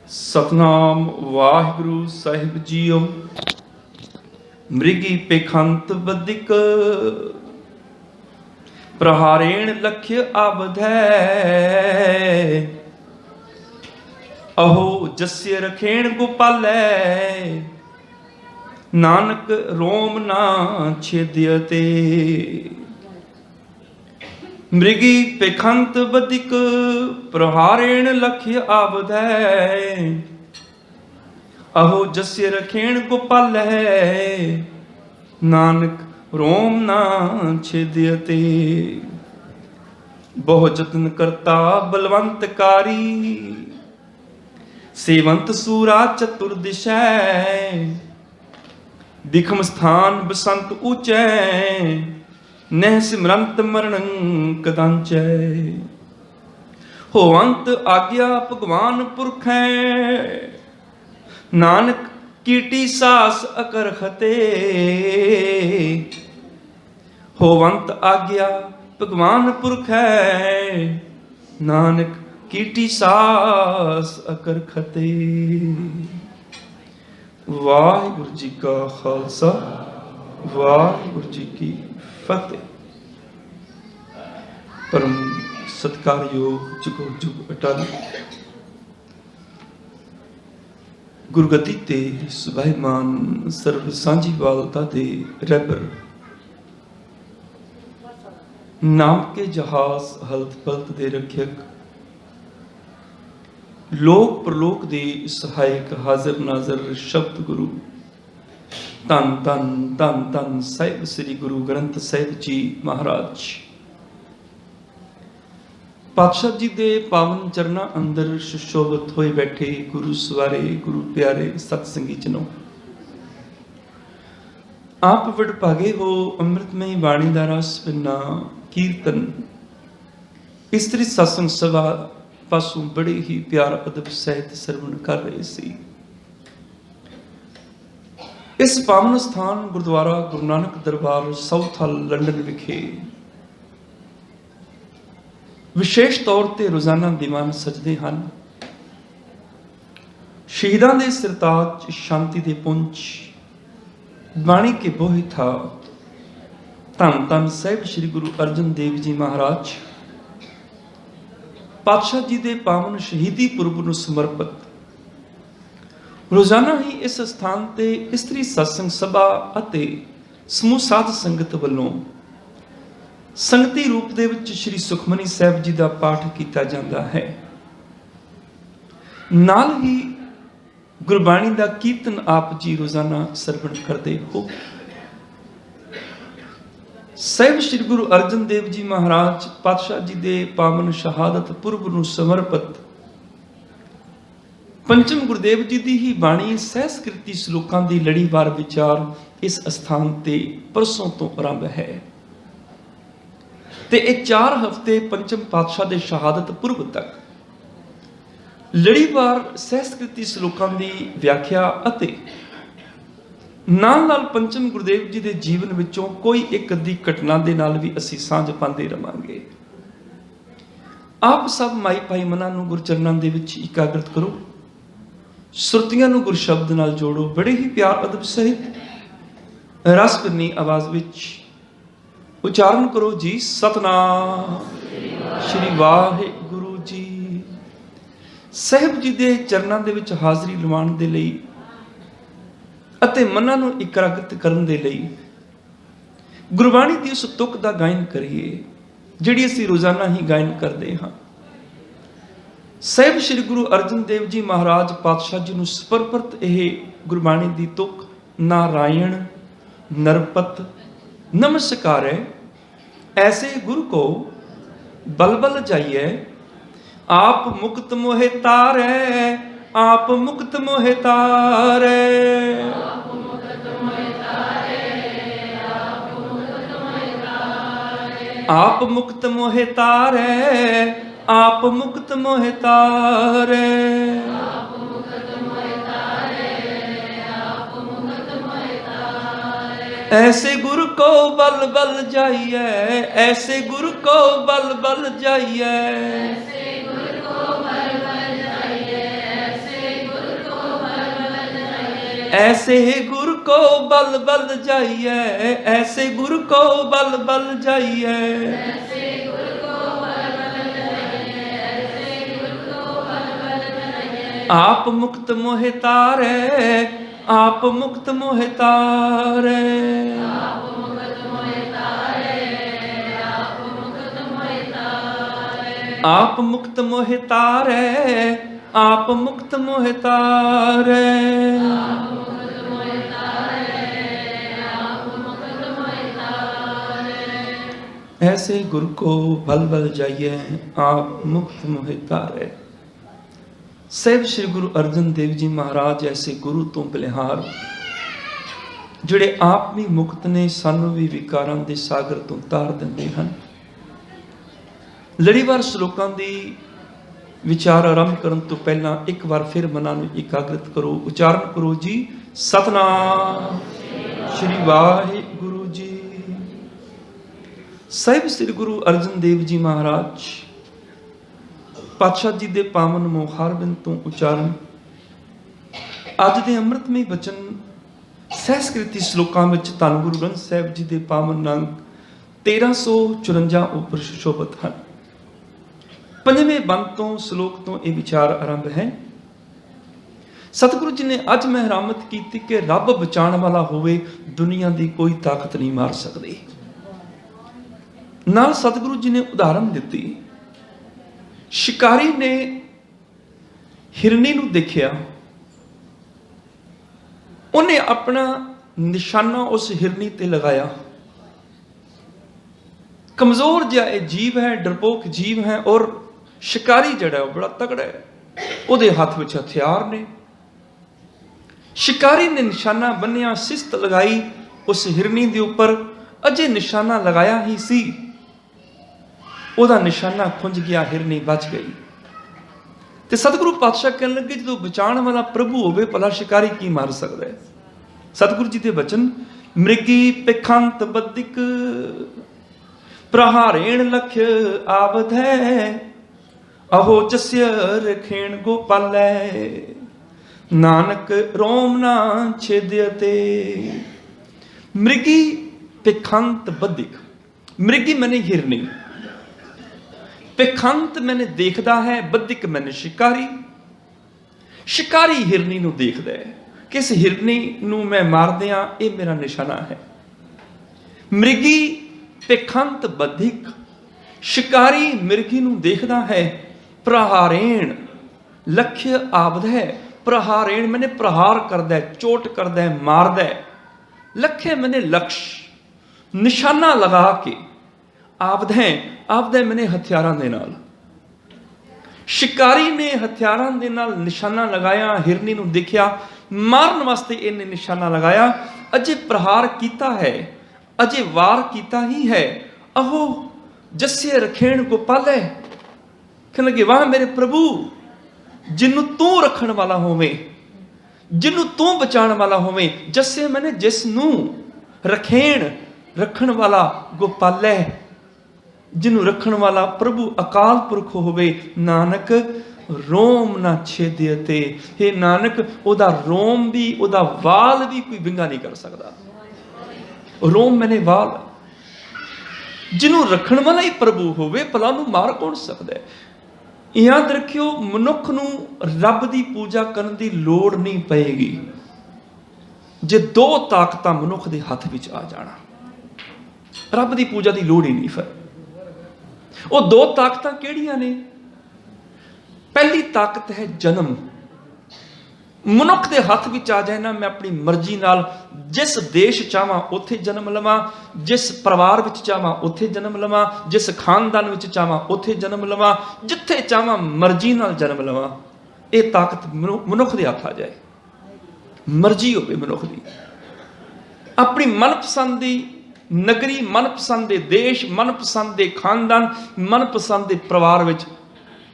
सतनाम वाहिगुरु साहिब जीओ। मृगी पेखंत बदिक प्रहारेण लक्ष्य आबधै। अहो जस्य रखेण गोपालै नानक रोम ना छेद्यते। मृगी पेखंत बदिक प्रहारेण लक्ष्य आबधै। अहो जस्य रखेण गोपालै नानक रोम ना छेद्यते। बहु जतन करता बलवंतकारी सेवंत सूरा चतुर्दिशै। दिखम स्थान बसंत ऊंचै नह सिमरंत मरण कदांचै। होवंत आज्ञा भगवान पुरखै नानक कीटी सास अकर खते। होवंत आज्ञा भगवान पुरख है नानक कीटी सास अकर खते। वाहिगुरु जी का खालसा वाहिगुरु जी की फतेह। परम सत्कारयोग जुगो जुग अटल गुरगति ते सुभाईमान सर्व सांझीवालता दे रहबर नाम के जहाज हल्त पलत दे रक्षक लोक प्रलोक दे सहायक हाजिर नाजर शब्द गुरु धन धन धन धन साहिब श्री गुरु ग्रंथ साहिब जी महाराज पातशाह जी दे पावन चरना अंदर सुशोभित होए बैठे गुरु सवारे गुरु प्यारे सतसंगी जनो। आप वडभागे हो अमृतमय बाणी दा रस पिना कीर्तन इस्त्री सत्संग सभा पासों बड़े ही प्यार अदब सहित सरवण कर रहे सी। इस पावन स्थान गुरुद्वारा गुरु नानक दरबार साउथ हॉल लंडन विखे विशेष तौर ते रोजाना दीवान सजदे हन। शहीदां दे सिरताज शांति दे पुंज बाणी के बोहि था धन धन साहिब श्री गुरु अर्जन देव जी महाराज पातशाह जी दे पावन शहीदी पुरब नूं समर्पित रोजाना ही इस स्थान ते इस्त्री सत्संग सभा अते समूह साध संगत वल्लों संगती रूप दे विच श्री सुखमनी साहिब जी का पाठ किया जाता है। नाल ही गुरबाणी का कीर्तन आप जी रोजाना सरवण करते हो। साहिब श्री गुरु अर्जन देव जी महाराज पातशाह जी दे पावन शहादत पुरब नूं समर्पित पंचम गुरुदेव जी की ही बाणी सहस्कृति श्लोकां की लड़ीवार विचार इस स्थान ते परसों तो आरंभ है ते 4 हफ्ते पंचम पातशाह दे शहादत पुरब तक लड़ीवार सहस्कृति श्लोकां की व्याख्या अते नाल पंचम गुरुदेव जी के जीवन विचों कोई एक अद्धी घटना दे नाल भी असीं सांझ पांदे रहांगे। आप सब माई भाई मनां नूं गुरचरनां दे विच इकाग्रत करो, सुरतियां नूं गुर शब्द नाल जोड़ो, बड़े ही प्यार अदब सहित रस भरनी आवाज विच उच्चारण करो जी सतनाम श्री वाहिगुरु जी। साहिब जी दे चरनां दे विच हाज़री लवाउण दे लई अते मनां नूं इकाग्रत करन दे लई गुरबाणी दी उस तुक दा गायन करिए जिहड़ी असीं रोज़ाना ही गायन करदे हां। साहिब श्री गुरु अर्जन देव जी महाराज पातशाह जी नूं समर्पित यह गुरबाणी दी तुक नारायण नरपत नमस्कार है। ऐसे गुरु को बल बल जाइए आप मुक्त मोहे तारे आप मुक्त मोहे तारे। आप मुक्त मोहे तारे आप मुक्त मोहे तारे। ऐसे गुरु को बल बल जाइए ऐसे गुरु को बल बल जाइए ऐसे गुरु को बल बल जाइए, ऐसे गुरु को बल बल जाइए, आप मुक्त मोहि तारे, आप मुक्त मोहि तारे, आप मुक्त मोहि तारे, आप मुक्त मोहि तारे। ऐसे गुरु को बल बल जाइए, आप मुक्त मोहि तारे। ਸਾਹਿਬ श्री गुरु अर्जन देव जी महाराज ऐसे गुरु तो बलिहार ਜਿਹੜੇ ਆਪ ਵੀ ਮੁਕਤ ਨੇ, ਸਾਨੂੰ ਵੀ ਵਿਕਾਰਾਂ ਦੇ ਸਾਗਰ ਤੋਂ ਤਾਰ ਦਿੰਦੇ ਹਨ। ਲੜੀਵਾਰ ਸ਼ਲੋਕਾਂ ਦੀ ਵਿਚਾਰ ਆਰੰਭ ਕਰਨ ਤੋਂ ਪਹਿਲਾਂ ਇੱਕ ਵਾਰ ਫਿਰ ਮਨਾਂ ਨੂੰ ਇਕਾਗਰਿਤ ਕਰੋ, ਉਚਾਰਨ ਕਰੋ ਜੀ ਸਤਨਾਮ ਸ਼੍ਰੀ ਵਾਹਿਗੁਰੂ ਜੀ। ਸਾਹਿਬ ਸ੍ਰੀ ਗੁਰੂ ਅਰਜਨ ਦੇਵ ਜੀ ਮਹਾਰਾਜ ਪਾਤਸ਼ਾਹ ਜੀ ਦੇ ਪਾਵਨ ਮੋਹਾਰਬਿੰਦ ਤੋਂ ਉਚਾਰਨ ਅੱਜ ਦੇ ਅੰਮ੍ਰਿਤਮਈ ਬਚਨ ਸਹਿਸਕ੍ਰਿਤੀ ਸ਼ਲੋਕਾਂ ਵਿੱਚ ਧੰਨ ਗੁਰੂ ਗ੍ਰੰਥ ਸਾਹਿਬ ਜੀ ਦੇ ਪਾਵਨ ਅੰਗ 1354 ਉੱਪਰ ਸੁਸ਼ੋਭਿਤ ਹਨ। ਪੰਜਵੇਂ ਬੰਦ ਤੋਂ ਸ਼ਲੋਕ ਤੋਂ ਇਹ ਵਿਚਾਰ ਆਰੰਭ ਹੈ। ਸਤਿਗੁਰੂ ਜੀ ਨੇ ਅੱਜ ਮਹਿਰਾਮਤ ਕੀਤੀ ਕਿ ਰੱਬ ਬਚਾਉਣ ਵਾਲਾ ਹੋਵੇ, ਦੁਨੀਆ ਦੀ ਕੋਈ ਤਾਕਤ ਨਹੀਂ ਮਾਰ ਸਕਦੀ। ਨਾਲ ਸਤਿਗੁਰੂ ਜੀ ਨੇ ਉਦਾਹਰਨ ਦਿੱਤੀ, ਸ਼ਿਕਾਰੀ ਨੇ ਹਿਰਨੀ ਨੂੰ ਦੇਖਿਆ, ਉਹਨੇ ਆਪਣਾ ਨਿਸ਼ਾਨਾ ਉਸ ਹਿਰਨੀ ਤੇ ਲਗਾਇਆ। ਕਮਜ਼ੋਰ ਜਿਹਾ ਇਹ ਜੀਵ ਹੈ, ਡਰਪੋਕ ਜੀਵ ਹੈ, ਔਰ ਸ਼ਿਕਾਰੀ ਜਿਹੜਾ ਉਹ ਬੜਾ ਤਗੜਾ ਹੈ, ਉਹਦੇ ਹੱਥ ਵਿੱਚ ਹਥਿਆਰ ਨੇ। ਸ਼ਿਕਾਰੀ ਨੇ ਨਿਸ਼ਾਨਾ ਬੰਨਿਆ, ਸਿਸਤ ਲਗਾਈ ਉਸ ਹਿਰਨੀ ਦੇ ਉੱਪਰ। ਅਜੇ ਨਿਸ਼ਾਨਾ ਲਗਾਇਆ ਹੀ ਸੀ, ਉਹਦਾ ਨਿਸ਼ਾਨਾ ਖੁੰਝ ਗਿਆ, ਹਿਰਨੀ ਬਚ ਗਈ। ਤੇ ਸਤਿਗੁਰੂ ਪਾਤਸ਼ਾਹ ਕਹਿਣ ਲੱਗੇ, ਜਦੋਂ ਬਚਾਉਣ ਵਾਲਾ ਪ੍ਰਭੂ ਹੋਵੇ ਭਲਾ ਸ਼ਿਕਾਰੀ ਕੀ ਮਾਰ ਸਕਦਾ ਹੈ। ਸਤਿਗੁਰੂ ਜੀ ਦੇ ਬਚਨ, ਮ੍ਰਿਗੀ ਪਿਖੰਤ ਬਦਿਕ ਪ੍ਰਹਾਰੇਣ ਲਖ ਆਵਧ ਹੈ, ਅਹੋ ਜਸਿਆ ਰਖੇਣ ਗੋਪਾਲੈ, ਨਾਨਕ ਰੋਮ ਨਾ ਛੇਦਿਆ ਤੇ। ਮ੍ਰਿਗੀ ਪਿਖੰਤ ਬਦਿਕ, ਮ੍ਰਿਗੀ ਮੈਨੇ ਹਿਰਨੀ, ਪਿਖੰਤ ਮੈਨੇ ਦੇਖਦਾ ਹੈ, ਬਦਿਕ ਮੈਨੇ ਸ਼ਿਕਾਰੀ। ਸ਼ਿਕਾਰੀ ਹਿਰਨੀ ਨੂੰ ਦੇਖਦਾ ਹੈ, ਕਿਸ ਹਿਰਨੀ ਨੂੰ ਮੈਂ ਮਾਰ ਦਿਆਂ, ਇਹ ਮੇਰਾ ਨਿਸ਼ਾਨਾ ਹੈ। ਮ੍ਰਿਗੀ ਪਿਖੰਤ ਬਦਿਕ, ਸ਼ਿਕਾਰੀ ਮਿਰਗੀ ਨੂੰ ਦੇਖਦਾ ਹੈ। ਪ੍ਰਹਾਰੇਣ ਲਖ ਆਵਧ ਹੈ, ਪ੍ਰਹਾਰੇਣ ਮੈਨੇ ਪ੍ਰਹਾਰ ਕਰਦਾ, ਚੋਟ ਕਰਦਾ, ਮਾਰਦਾ। ਲਖੇ ਮੈਨੇ ਲਕਸ਼, ਨਿਸ਼ਾਨਾ ਲਗਾ ਕੇ। ਆਵਧ ਹੈ, ਆਵਧ ਹੈ ਮੈਨੇ ਹਥਿਆਰਾਂ ਦੇ ਨਾਲ। ਸ਼ਿਕਾਰੀ ਨੇ ਹਥਿਆਰਾਂ ਦੇ ਨਾਲ ਨਿਸ਼ਾਨਾ ਲਗਾਇਆ, ਹਿਰਨੀ ਨੂੰ ਦੇਖਿਆ, ਮਾਰਨ ਵਾਸਤੇ ਇਹਨੇ ਨਿਸ਼ਾਨਾ ਲਗਾਇਆ। ਅਜੇ ਪ੍ਰਹਾਰ ਕੀਤਾ ਹੈ, ਅਜੇ ਵਾਰ ਕੀਤਾ ਹੀ ਹੈ। ਅਹੋ ਜੱਸੇ ਰਖੇਣ ਗੋਪਾਲੇ, ਕਹਿਣ ਲੱਗੇ ਵਾਹ ਮੇਰੇ ਪ੍ਰਭੂ, ਜਿਹਨੂੰ ਤੂੰ ਰੱਖਣ ਵਾਲਾ ਹੋਵੇਂ, ਜਿਹਨੂੰ ਤੂੰ ਬਚਾਉਣ ਵਾਲਾ ਹੋਵੇਂ। ਜੱਸੇ ਮੈਨੇ ਜਿਸ ਨੂੰ, ਰਖੇਣ ਰੱਖਣ ਵਾਲਾ, ਗੋਪਾਲੇ ਜਿਹਨੂੰ ਰੱਖਣ ਵਾਲਾ ਪ੍ਰਭੂ ਅਕਾਲ ਪੁਰਖ ਹੋਵੇ। ਨਾਨਕ ਰੋਮ ਨਾ ਛੇਦਿਆ ਤੇ, ਹੇ ਨਾਨਕ ਉਹਦਾ ਰੋਮ ਵੀ, ਉਹਦਾ ਵਾਲ ਵੀ ਕੋਈ ਵਿੰਗਾ ਨਹੀਂ ਕਰ ਸਕਦਾ। ਰੋਮ ਮੈਨੇ ਵਾਲ, ਜਿਹਨੂੰ ਰੱਖਣ ਵਾਲਾ ਹੀ ਪ੍ਰਭੂ ਹੋਵੇ ਭਲਾ ਨੂੰ ਮਾਰ ਕੌਣ ਸਕਦਾ ਹੈ। ਯਾਦ ਰੱਖਿਓ, ਮਨੁੱਖ ਨੂੰ ਰੱਬ ਦੀ ਪੂਜਾ ਕਰਨ ਦੀ ਲੋੜ ਨਹੀਂ ਪਏਗੀ ਜੇ ਦੋ ਤਾਕਤਾਂ ਮਨੁੱਖ ਦੇ ਹੱਥ ਵਿੱਚ ਆ ਜਾਣਾ। ਰੱਬ ਦੀ ਪੂਜਾ ਦੀ ਲੋੜ ਹੀ ਨਹੀਂ। ਫਿਰ ਉਹ ਦੋ ਤਾਕਤਾਂ ਕਿਹੜੀਆਂ ਨੇ? ਪਹਿਲੀ ਤਾਕਤ ਹੈ ਜਨਮ। ਮਨੁੱਖ ਦੇ ਹੱਥ ਵਿੱਚ ਆ ਜਾਏ ਨਾ, ਮੈਂ ਆਪਣੀ ਮਰਜ਼ੀ ਨਾਲ ਜਿਸ ਦੇਸ਼ ਚਾਹਾਂ ਉੱਥੇ ਜਨਮ ਲਵਾਂ, ਜਿਸ ਪਰਿਵਾਰ ਵਿੱਚ ਚਾਹਾਂ ਉੱਥੇ ਜਨਮ ਲਵਾਂ, ਜਿਸ ਖਾਨਦਾਨ ਵਿੱਚ ਚਾਹਾਂ ਉੱਥੇ ਜਨਮ ਲਵਾਂ, ਜਿੱਥੇ ਚਾਹਾਂ ਮਰਜ਼ੀ ਨਾਲ ਜਨਮ ਲਵਾਂ। ਇਹ ਤਾਕਤ ਮਨੁੱਖ ਦੇ ਹੱਥ ਆ ਜਾਏ, ਮਰਜ਼ੀ ਹੋਵੇ ਮਨੁੱਖ ਦੀ। ਆਪਣੀ ਮਨਪਸੰਦ ਦੀ ਨਗਰੀ, ਮਨਪਸੰਦ ਦੇ ਦੇਸ਼, ਮਨਪਸੰਦ ਦੇ ਖਾਨਦਾਨ, ਮਨਪਸੰਦ ਦੇ ਪਰਿਵਾਰ ਵਿੱਚ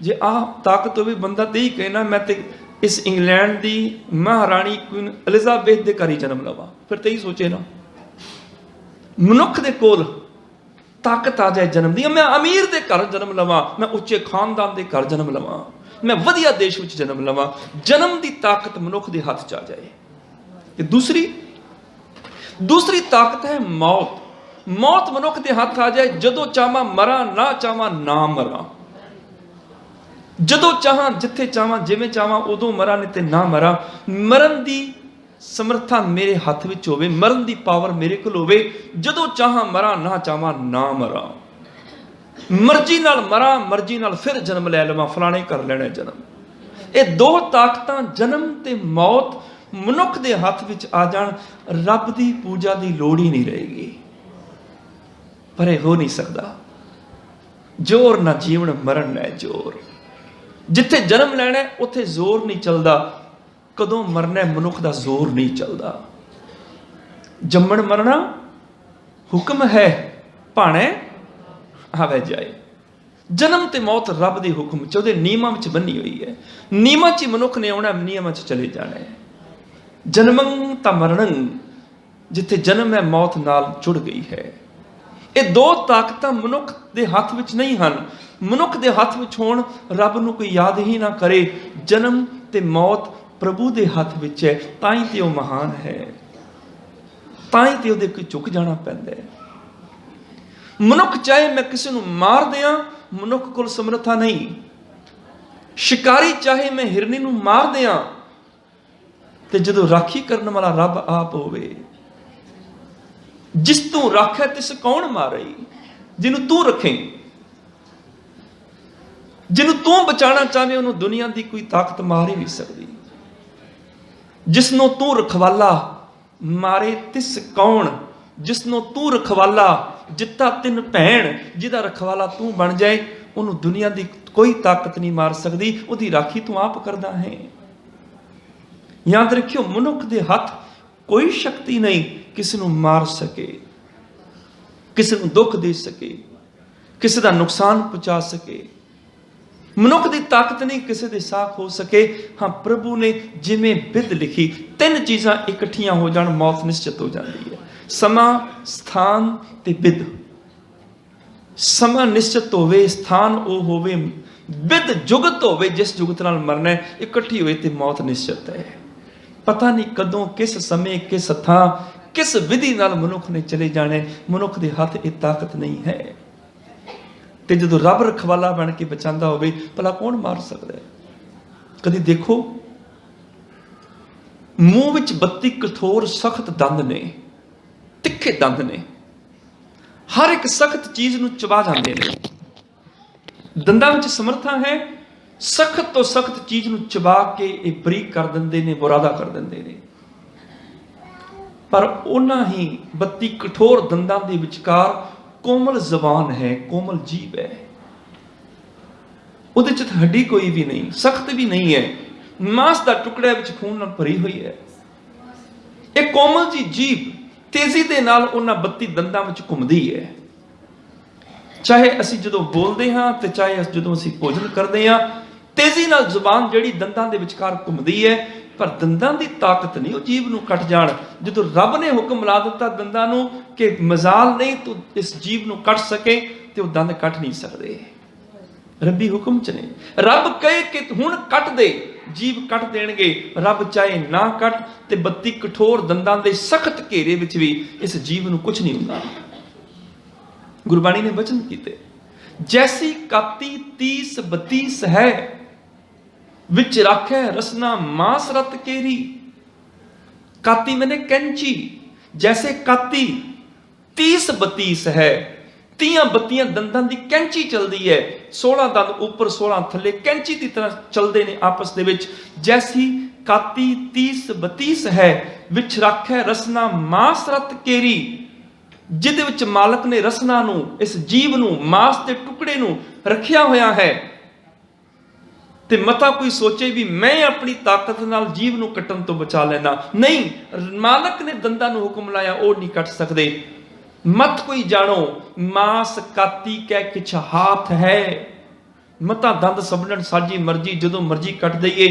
ਜੇ ਆਹ ਤਾਕਤ ਹੋਵੇ, ਬੰਦਾ ਤੇ ਹੀ ਕਹਿਣਾ ਮੈਂ ਤੇ ਇਸ ਇੰਗਲੈਂਡ ਦੀ ਮਹਾਰਾਣੀ ਕੁਈਨ ਐਲਿਜ਼ਾਬੈਥ ਦੇ ਘਰ ਹੀ ਜਨਮ ਲਵਾਂ। ਫਿਰ ਤੇ ਹੀ ਸੋਚੇ ਨਾ, ਮਨੁੱਖ ਦੇ ਕੋਲ ਤਾਕਤ ਆ ਜਾਏ ਜਨਮ ਦੀ। ਮੈਂ ਅਮੀਰ ਦੇ ਘਰ ਜਨਮ ਲਵਾਂ, ਮੈਂ ਉੱਚੇ ਖਾਨਦਾਨ ਦੇ ਘਰ ਜਨਮ ਲਵਾਂ, ਮੈਂ ਵਧੀਆ ਦੇਸ਼ ਵਿੱਚ ਜਨਮ ਲਵਾਂ। ਜਨਮ ਦੀ ਤਾਕਤ ਮਨੁੱਖ ਦੇ ਹੱਥ 'ਚ ਆ ਜਾਏ। ਤੇ दूसरी ताकत है मौत। मौत मनुख के हथ आ जाए, जदों चाहां मरा, ना चाहां ना मरा, जदों चाहां जिथे चाहां जिवें चाहां उदों मरा, नहीं ते ना मरा। मरण की समर्था मेरे हथ विच होवे, मरण की पावर मेरे कोल होवे, जदों चाहां मरा, ना चाहां ना मरा। मर्जी नाल मरा, मर्जी नाल फिर जन्म लै लवां, फलाणे कर लेना जन्म। ये दो ताकतां जन्म ते मौत मनुख के हथ विच आ जाण, रब की पूजा की लोड़ ही नहीं रहेगी। पर यह हो नहीं सकता। जोर ना जीवन, मरण है जोर। जिथे जन्म लैना उत्थे जोर नहीं चलता, कदों मरना मनुख का जोर नहीं चलता। जम्मण मरना हुक्म है, भाणे आवे जाए। जन्म ते मौत रब के हुक्म च, उहदे नियमां विच बनी हुई है। नियमां च मनुख ने आउणा, नियमां च चले जाना है। जन्मं तां मरणं, जिथे जन्म है मौत नाल जुड़ गई है। ये दो ताकतां मनुख के हथ विच नहीं हैं। मनुख के हथ विच होण, रब नूं कोई याद ही ना करे। जन्म ते मौत प्रभु के हथ विच है, ताई ते वह महान है, ताई ते उहदे कोल झुक जाना पैंदा है। मनुख चाहे मैं किसी नूं मार दियां, मनुख कोल समर्था नहीं। शिकारी चाहे मैं हिरनी नूं मार दियां, ते जदों राखी करने वाला रब आप होवे, जिस तू राखै तिस कौन मारे, जिन्हों तू रखे, जिन्हों तू बचाना चाहे उन्होंने दुनिया की कोई ताकत मार ही नहीं सकती। जिसनों तू रखवाला मारे तिस कौन, जिसनों तू रखवाला, जिता तिन भैन, जिदा रखवाला तू बन जाए, उन्होंने दुनिया की कोई ताकत नहीं मार सकती। उसकी राखी तू आप करदा है। याद रखियो, मनुख के हथ कोई शक्ति नहीं किसी को मार सके, किसी को दुख दे सके, किसी का नुकसान पहुंचा सके। मनुख की ताकत नहीं किसी के साथ हो सके। हाँ, प्रभु ने जिमें बिध लिखी, तीन चीज़ां इकट्ठियां हो जाण, मौत निश्चित हो जाती है। समा, स्थान ते बिध। समा निश्चित होवे, स्थान वो होवे, बिध जुगत होवे, जिस जुगत नाल मरना है, इकट्ठी होए ते मौत निश्चित है। पता नहीं कदों, किस समय, किस थां, किस विधि नाल मनुख ने चले जाने। मनुख के हाथ ये ताकत नहीं है। ते जदों रब रखवाला बन के बचांदा होवे, भला कौन मार सकता है? कदी देखो, मूँह विच 32 कठोर सख्त दंद ने, तिखे दंद ने, हर एक सख्त चीज नूं चबा जांदे ने। दंदां विच समर्था है, सख्त तो सख्त चीज नूं चबा के ये बरीक कर दिंदे ने, बुरादा कर दिंदे ने। पर उन्हां ही 32 कठोर दंदां दे विचकार कोमल जबान है, कोमल जीभ है। उहदे च हड्डी कोई भी नहीं, सख्त भी नहीं है, मांस दा टुकड़ा विच खून नाल भरी हुई है। एक कोमल जी जीभ तेजी दे नाल उन्हां 32 दंदां विच घुमदी है। चाहे असीं जदों बोलदे हां ते चाहे जदों असीं भोजन करदे हां, तेजी नाल जुबान जिहड़ी दंदां दे विचकार घुमदी है। पर दंदां दी ताकत नहीं, वो जीभ नूं कट जाण। जदों रब ने हुक्म ला दिता दंदां नूं कि मजाल नहीं तू इस जीभ नूं कट सके, ते वो दंद कट नहीं सकदे। रब्बी हुक्म च ने, रब कहे कि हुण कट दे, जीभ कट देणगे। रब चाहे ना कट, ते 32 कठोर दंदां दे सख्त घेरे विच भी इस जीभ नूं कुछ नहीं हुंदा। गुरबाणी ने वचन कीते, जैसी काती 30 32 है, विच राखे रसना मांस रत केरी। काती मैंने कैंची, जैसे काती 30 32 है, 30 32 दंदां दी कैंची चलदी है। 16 दंद ऊपर 16 थले, कैंची की तरह चलते ने आपस दे विच। जैसी काती 30 32 है, विच राखे रसना मांस रत केरी। जिहदे विच मालक ने रसना नूं, इस जीव नूं, मांस के टुकड़े नूं रखिया होया है। ते मता कोई सोचे भी मैं अपनी ताकत नाल जीव नूं कट्टण तो बचा लेना, नहीं। मालक ने दंदां नूं हुक्म लाया, वो नहीं कट सकते। मत कोई जानो, मांस काती कै किछ हाथ है। मता दंद सबनन साजी मर्जी, जदों मर्जी कट दईए।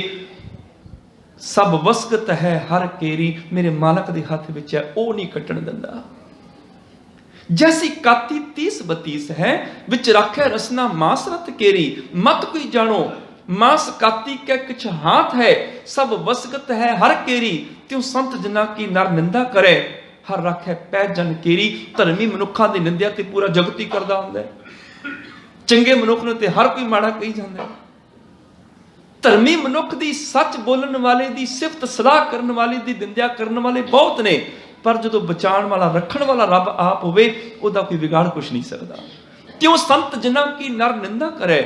सब वसकत है हर केरी, मेरे मालक दे हथ विच है, वो नहीं कट्टण दिंदा। जैसी काती 30 32 है, विच राखे रसना मांस रत केरी। मत कोई जानो, मांस काती कै किछ हाथ है, सब वसगत है हर केरी, त्यों संत जना की नर निंदा करे, हर रखे पै जन केरी। धर्मी मनुखा की निंदा ते पूरा जगत ही करदा हुंदा है, चंगे मनुख नूं ते हर कोई माड़ा कही जांदा है। धर्मी मनुख की सच बोलण वाले की सिफत सलाह करने वाले की निंदा करने वाले बहुत ने, पर जो बचाण वाला रखण वाला रब आप होवे उहदा कोई बिगाड़ कुछ नहीं सकता। क्यों संत जिन्हां की नर निंदा करे,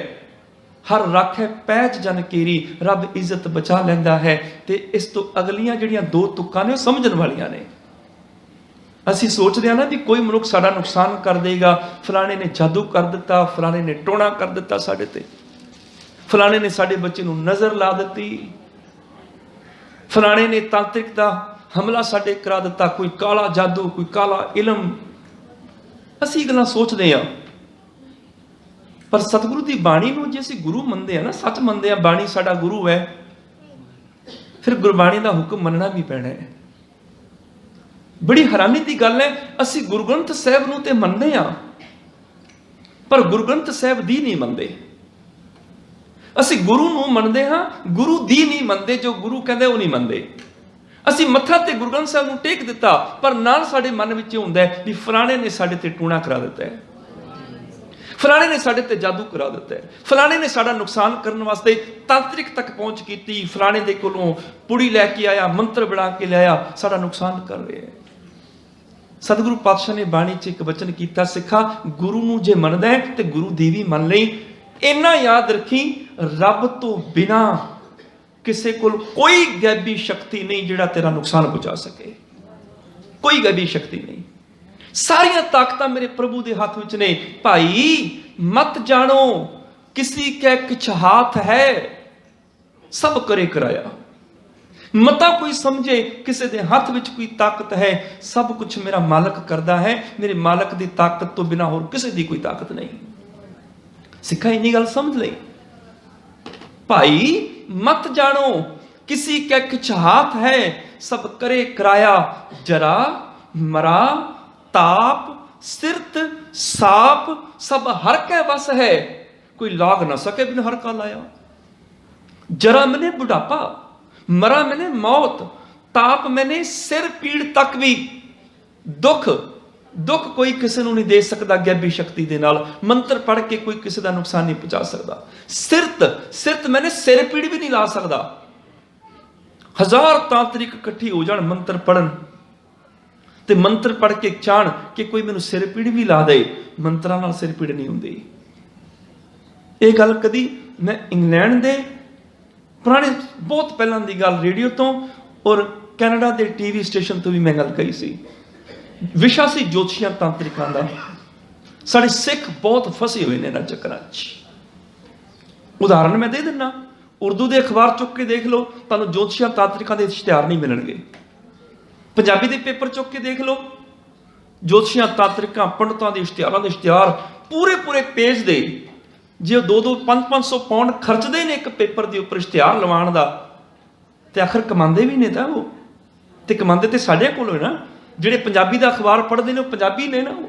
हर राखे पैज जन केरी, रब इज्जत बचा लैंदा है। ते इस तो अगलियां जिहड़ियां दो तुक्कां ने समझण वालियां ने। ਅਸੀਂ सोचते हैं ना भी कोई मनुख साडा नुकसान कर देगा, फलाने ने जादू कर दिता, फलाने ने टोना कर दिता साडे ते, फलाने ने साडे बच्चे नूं नज़र ला दी, फलाने ने तांत्रिक दा हमला साडे करा दिता, कोई काला जादू, कोई काला इलम। असीं गल्लां सोचते हैं, पर सतगुरु की बाणी नूं जे असीं गुरु मनदे हैं ना, सच मनदे हैं, बाणी साडा गुरु है, फिर गुरबाणी का हुक्म मनना भी पैना है। बड़ी हैरानी की गल है, असी गुरु ग्रंथ साहिब नूं ते मनदे हां, पर गुरु ग्रंथ साहिब दी नहीं मनदे। असी गुरु नूं मनदे हां, गुरु दी नहीं मनदे, जो गुरु कहंदे वो नहीं मनदे। असी मत्था ते गुरु ग्रंथ साहिब नूं टेक दिता, पर नाल साडे मन विच हुंदा है भी फलाणे ने साडे ते टूणा करा दिता है, फलाणे ने साडे ते जादू करा दिता है, फलाणे ने साडा नुकसान करने वास्ते तांत्रिक तक पहुंच की, फलाणे दे कोलों पुड़ी लैके आया, मंत्र बना के लिया, साडा नुकसान कर रहे हैं। सतगुरु पातशाह ने बाणी च एक वचन किया, सिखा गुरु नूं जे मनदा है ते गुरु दी भी मन लई। इन्ना याद रखी, रब तो बिना किसी कोल कोई गैबी शक्ति नहीं जिहड़ा तेरा नुकसान पहुंचा सके, कोई गैबी शक्ति नहीं। सारियां ताकतां मेरे प्रभु दे हाथ विच ने। भाई मत जानो किसी के किछ हाथ है, सब करे कराया। मता कोई समझे किसी के हाथ विच कोई ताकत है, सब कुछ मेरा मालक करता है, मेरे मालक की ताकत तो बिना होर किसी की कोई ताकत नहीं। सिखा इन्नी गल समझ लई। भाई मत जानो किसी के किछ हाथ है, सब करे कराया, जरा मरा ताप सिरत साप, सब हर के बस है, कोई लाग ना सके बिन हर का लाया। जरा मैंने बुढ़ापा, मरा मैंने मौत, ताप मैंने सिर पीड़ तक भी। दुख दुख कोई किसी को नहीं दे सकता गैबी शक्ति दे नाल, मंत्र पढ़ के कोई किसी का नुकसान नहीं पहुंचा सकता। सिरत सिरत मैंने सिर पीड़ भी नहीं ला सकता। हजार तांत्रिक इकट्ठी हो जान मंत्र पढ़न ते मंत्र पढ़ के चाहन कि कोई मैनू सिर पीड़ भी ला दे, मंत्रां नाल सिर पीड़ नहीं होंदी। ये गल कदी मैं इंग्लैंड दे पुराने बहुत पहलां दी गल रेडियो तो और कैनेडा के टीवी स्टेशन तो भी मैं गल कही सी। विशा सी ज्योतिषियां तांत्रिकां दा। साडे सिख बहुत फसे हुए ने इन्हां चक्करां च। उदाहरण मैं दे दिना, उर्दू के अखबार चुक के देख लो, तुहानूं ज्योतिषियां तांत्रिकां दे इश्तिहार नहीं मिलणगे। पंजाबी के पेपर चुक के देख लो, ज्योतिषियां तांत्रिकां पंडितां दे इश्तिहारां दे इश्तिहार पूरे पूरे पेज दे। जे 2-2 500 पाउंड खर्चते हैं एक पेपर के उपर इश्तिहार लवाण का, तो आखिर कमाते भी ने, तो वो तो कमाते तो साढ़े कोल ना, जिहड़े पंजाबी का अखबार पढ़ते हैं वो पंजाबी ने ना, वो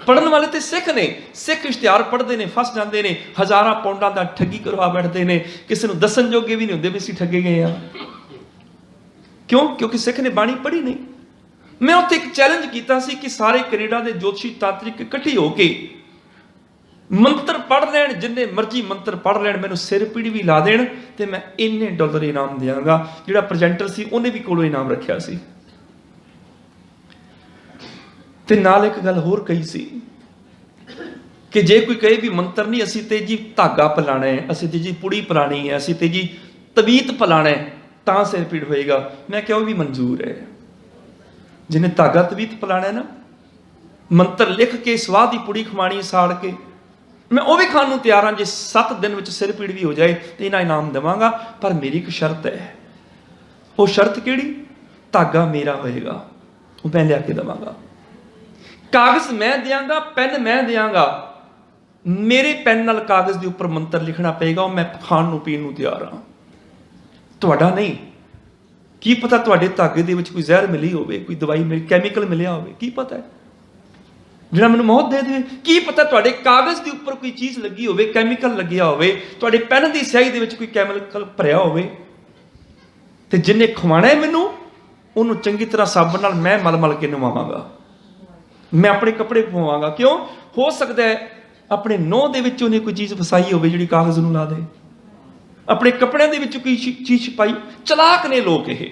पढ़न वाले तो सिख ने। सिख इश्तिहार पढ़ते हैं, फस जाते हैं, हज़ारां पाउंडां दा ठगी करवा बैठते हैं, किसी को दसन जोगे भी नहीं होंगे भी असीं ठगे गए हैं। क्यों? क्योंकि सिख ने बाणी पढ़ी नहीं। मैं उत्थे एक चैलेंज किया कि सारे कनेडा के ज्योतिषी तांत्रिक इकट्ठे होके मंत्र पढ़ लैन, जिन्ने मर्जी मंत्र पढ़ लैन, मैनूं सिर पीड़ भी ला देन ते मैं इन्ने डॉलर इनाम देंगा। जिहड़ा प्रजेंटर सी उन्हें भी कोलों इनाम रखिया सी। ते नाल एक गल होर कही सी कि जे कोई कहे भी मंत्र नहीं, असीं ते जी धागा पलाना है, असीं ते जी पुड़ी पलानी है, असीं ते जी तवीत पलाना है, तां सिर पीड़ होएगा। मैं क्या वो भी मंजूर है। जिन्हें धागा तवीत पलाना है ना, मंत्र लिख के स्वाह की पुड़ी खवानी साड़ के, मैं वो भी खाने को तैयार हाँ। जे 7 दिन में सिर पीड़ भी हो जाए तो इन्हें इनाम देवांगा, पर मेरी एक शर्त है। वो शर्त केड़ी? धागा मेरा होएगा, वो मैं लिया के देवांगा। कागज मैं देंगा, पेन मैं देंगा, मेरे पेन नाल कागज के उपर मंत्र लिखना पेगा, मैं खाण नूं पीण नूं तैयार हाँ, तुहाडा नहीं। की पता तुहाडे धागे दे विच कोई जहर मिली होवे, कोई दवाई मिली, कैमिकल मिलिया होवे, की पता है। ਜਿਹੜਾ ਮੈਨੂੰ ਮੌਤ ਦੇ ਦੇਵੇ। ਕੀ ਪਤਾ ਤੁਹਾਡੇ ਕਾਗਜ਼ ਦੇ ਉੱਪਰ ਕੋਈ ਚੀਜ਼ ਲੱਗੀ ਹੋਵੇ, ਕੈਮੀਕਲ ਲੱਗਿਆ ਹੋਵੇ, ਤੁਹਾਡੇ ਪੈਨ ਦੀ ਸਿਆਹੀ ਦੇ ਵਿੱਚ ਕੋਈ ਕੈਮੀਕਲ ਭਰਿਆ ਹੋਵੇ, ਤੇ ਜਿਹਨੇ ਖਵਾਣਾ ਹੈ ਮੈਨੂੰ, ਉਹਨੂੰ ਚੰਗੀ ਤਰ੍ਹਾਂ ਸਾਬਣ ਨਾਲ ਮੈਂ ਮਲ ਮਲ ਕੇ ਨਵਾਵਾਂਗਾ, ਮੈਂ ਆਪਣੇ ਕੱਪੜੇ ਪਵਾਵਾਂਗਾ। ਕਿਉਂ? ਹੋ ਸਕਦਾ ਹੈ ਆਪਣੇ ਨਹੁੰ ਦੇ ਵਿੱਚ ਉਹਨੇ ਕੋਈ ਚੀਜ਼ ਫਸਾਈ ਹੋਵੇ ਜਿਹੜੀ ਕਾਗਜ਼ ਨੂੰ ਲਾ ਦੇ, ਆਪਣੇ ਕੱਪੜਿਆਂ ਦੇ ਵਿੱਚ ਕੋਈ ਚੀਜ਼ ਛਪਾਈ। ਚਲਾਕ ਨੇ ਲੋਕ, ਇਹ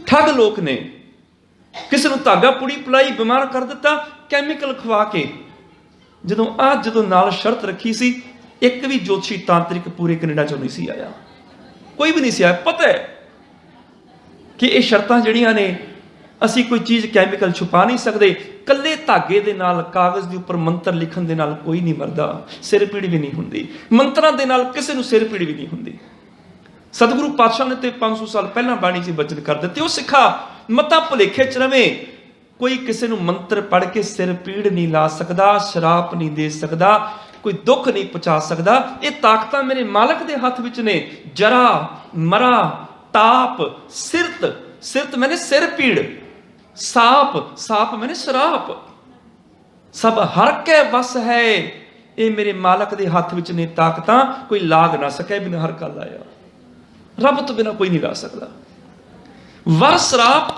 ਠੱਗ ਲੋਕ ਨੇ। ਕਿਸੇ ਨੂੰ ਧਾਗਾ ਪੁੜੀ ਪਲਾਈ ਬਿਮਾਰ ਕਰ ਦਿੱਤਾ ਕੈਮੀਕਲ ਖਵਾ ਕੇ। ਜਦੋਂ ਨਾਲ ਸ਼ਰਤ ਰੱਖੀ ਸੀ, ਇੱਕ ਵੀ ਜੋਤਸ਼ੀ ਤਾਂਤਰਿਕ ਪੂਰੇ ਕੈਨੇਡਾ ਚੋਂ ਨਹੀਂ ਸੀ ਆਇਆ, ਕੋਈ ਵੀ ਨਹੀਂ ਸੀ ਆਇਆ। ਪਤਾ ਹੈ ਕਿ ਇਹ ਸ਼ਰਤਾਂ ਜਿਹੜੀਆਂ ਨੇ, ਅਸੀਂ ਕੋਈ ਚੀਜ਼ ਕੈਮੀਕਲ ਛੁਪਾ ਨਹੀਂ ਸਕਦੇ। ਕੱਲੇ ਧਾਗੇ ਦੇ ਨਾਲ, ਕਾਗਜ਼ ਦੇ ਉੱਪਰ ਮੰਤਰ ਲਿਖਣ ਦੇ ਨਾਲ ਕੋਈ ਨਹੀਂ ਮਰਦਾ, ਸਿਰ ਪੀੜ ਵੀ ਨਹੀਂ ਹੁੰਦੀ। ਮੰਤਰਾਂ ਦੇ ਨਾਲ ਕਿਸੇ ਨੂੰ ਸਿਰ ਪੀੜ ਵੀ ਨਹੀਂ ਹੁੰਦੀ। ਸਤਿਗੁਰੂ ਪਾਤਸ਼ਾਹ ਨੇ ਤੇ 500 ਸਾਲ ਪਹਿਲਾਂ ਬਾਣੀ 'ਚ ਬਚਨ ਕਰ ਦਿੱਤੇ, ਉਹ ਸਿੱਖਾ ਮਤਾਂ ਭੁਲੇਖੇ 'ਚ ਰਵੇਂ। ਕੋਈ ਕਿਸੇ ਨੂੰ ਮੰਤਰ ਪੜ੍ਹ ਕੇ ਸਿਰ ਪੀੜ ਨਹੀਂ ਲਾ ਸਕਦਾ, ਸ਼ਰਾਪ ਨਹੀਂ ਦੇ ਸਕਦਾ, ਕੋਈ ਦੁੱਖ ਨਹੀਂ ਪਹੁੰਚਾ ਸਕਦਾ। ਇਹ ਤਾਕਤਾਂ ਮੇਰੇ ਮਾਲਕ ਦੇ ਹੱਥ ਵਿੱਚ ਨੇ। ਜਰਾ, ਮਰਾ, ਤਾਪ, ਸਿਰਤ ਮੈਨੇ ਸਿਰ ਪੀੜ, ਸਾਪ ਮੈਨੇ ਸ਼ਰਾਪ, ਸਭ ਹਰ ਕੇ ਵਸ ਹੈ। ਇਹ ਮੇਰੇ ਮਾਲਕ ਦੇ ਹੱਥ ਵਿੱਚ ਨੇ ਤਾਕਤਾਂ, ਕੋਈ ਲਾਗ ਨਾ ਸਕੇ ਬਿਨਾਂ ਹਰ ਕਾ ਲਾਇਆ। ਰੱਬ ਤੋਂ ਬਿਨਾਂ ਕੋਈ ਨਹੀਂ ਲਾ ਸਕਦਾ। ਵਰ ਸ਼ਰਾਪ,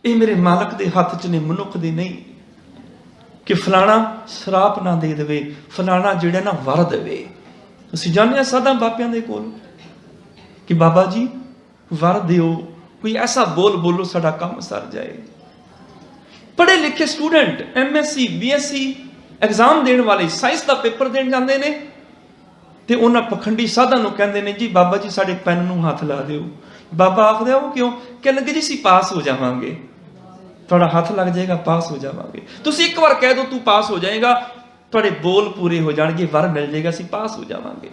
ਇਹ ਮੇਰੇ ਮਾਲਕ ਦੇ ਹੱਥ 'ਚ ਨੇ, ਮਨੁੱਖ ਦੇ ਨਹੀਂ। ਕਿ ਫਲਾਣਾ ਸ਼ਰਾਪ ਨਾ ਦੇ ਦੇਵੇ, ਫਲਾਣਾ ਜਿਹੜਾ ਨਾ ਵਰ ਦੇਵੇ। ਅਸੀਂ ਜਾਣਦੇ ਹਾਂ ਸਾਧਾਂ ਬਾਬਿਆਂ ਦੇ ਕੋਲ ਕਿ ਬਾਬਾ ਜੀ ਵਰ ਦਿਓ, ਕੋਈ ਐਸਾ ਬੋਲ ਬੋਲੋ ਸਾਡਾ ਕੰਮ ਸਰ ਜਾਏ। ਪੜ੍ਹੇ ਲਿਖੇ ਸਟੂਡੈਂਟ, MSc BSc ਐਗਜ਼ਾਮ ਦੇਣ ਵਾਲੇ, ਸਾਇੰਸ ਦਾ ਪੇਪਰ ਦੇਣ ਜਾਂਦੇ ਨੇ, ਤੇ ਉਹਨਾਂ ਪਖੰਡੀ ਸਾਧਾਂ ਨੂੰ ਕਹਿੰਦੇ ਨੇ ਜੀ ਬਾਬਾ ਜੀ ਸਾਡੇ ਪੈਨ ਨੂੰ ਹੱਥ ਲਾ ਦਿਓ। ਬਾਬਾ ਆਖਦੇ ਉਹ ਕਿਉਂ? ਕਹਿਣ ਲੱਗੇ ਜੀ ਅਸੀਂ ਪਾਸ ਹੋ ਜਾਵਾਂਗੇ, ਤੁਹਾਡਾ ਹੱਥ ਲੱਗ ਜਾਏਗਾ, ਪਾਸ ਹੋ ਜਾਵਾਂਗੇ। ਤੁਸੀਂ ਇੱਕ ਵਾਰ ਕਹਿ ਦਿਓ ਤੂੰ ਪਾਸ ਹੋ ਜਾਏਗਾ, ਤੁਹਾਡੇ ਬੋਲ ਪੂਰੇ ਹੋ ਜਾਣਗੇ, ਵਰ ਮਿਲ ਜਾਏਗਾ, ਅਸੀਂ ਪਾਸ ਹੋ ਜਾਵਾਂਗੇ।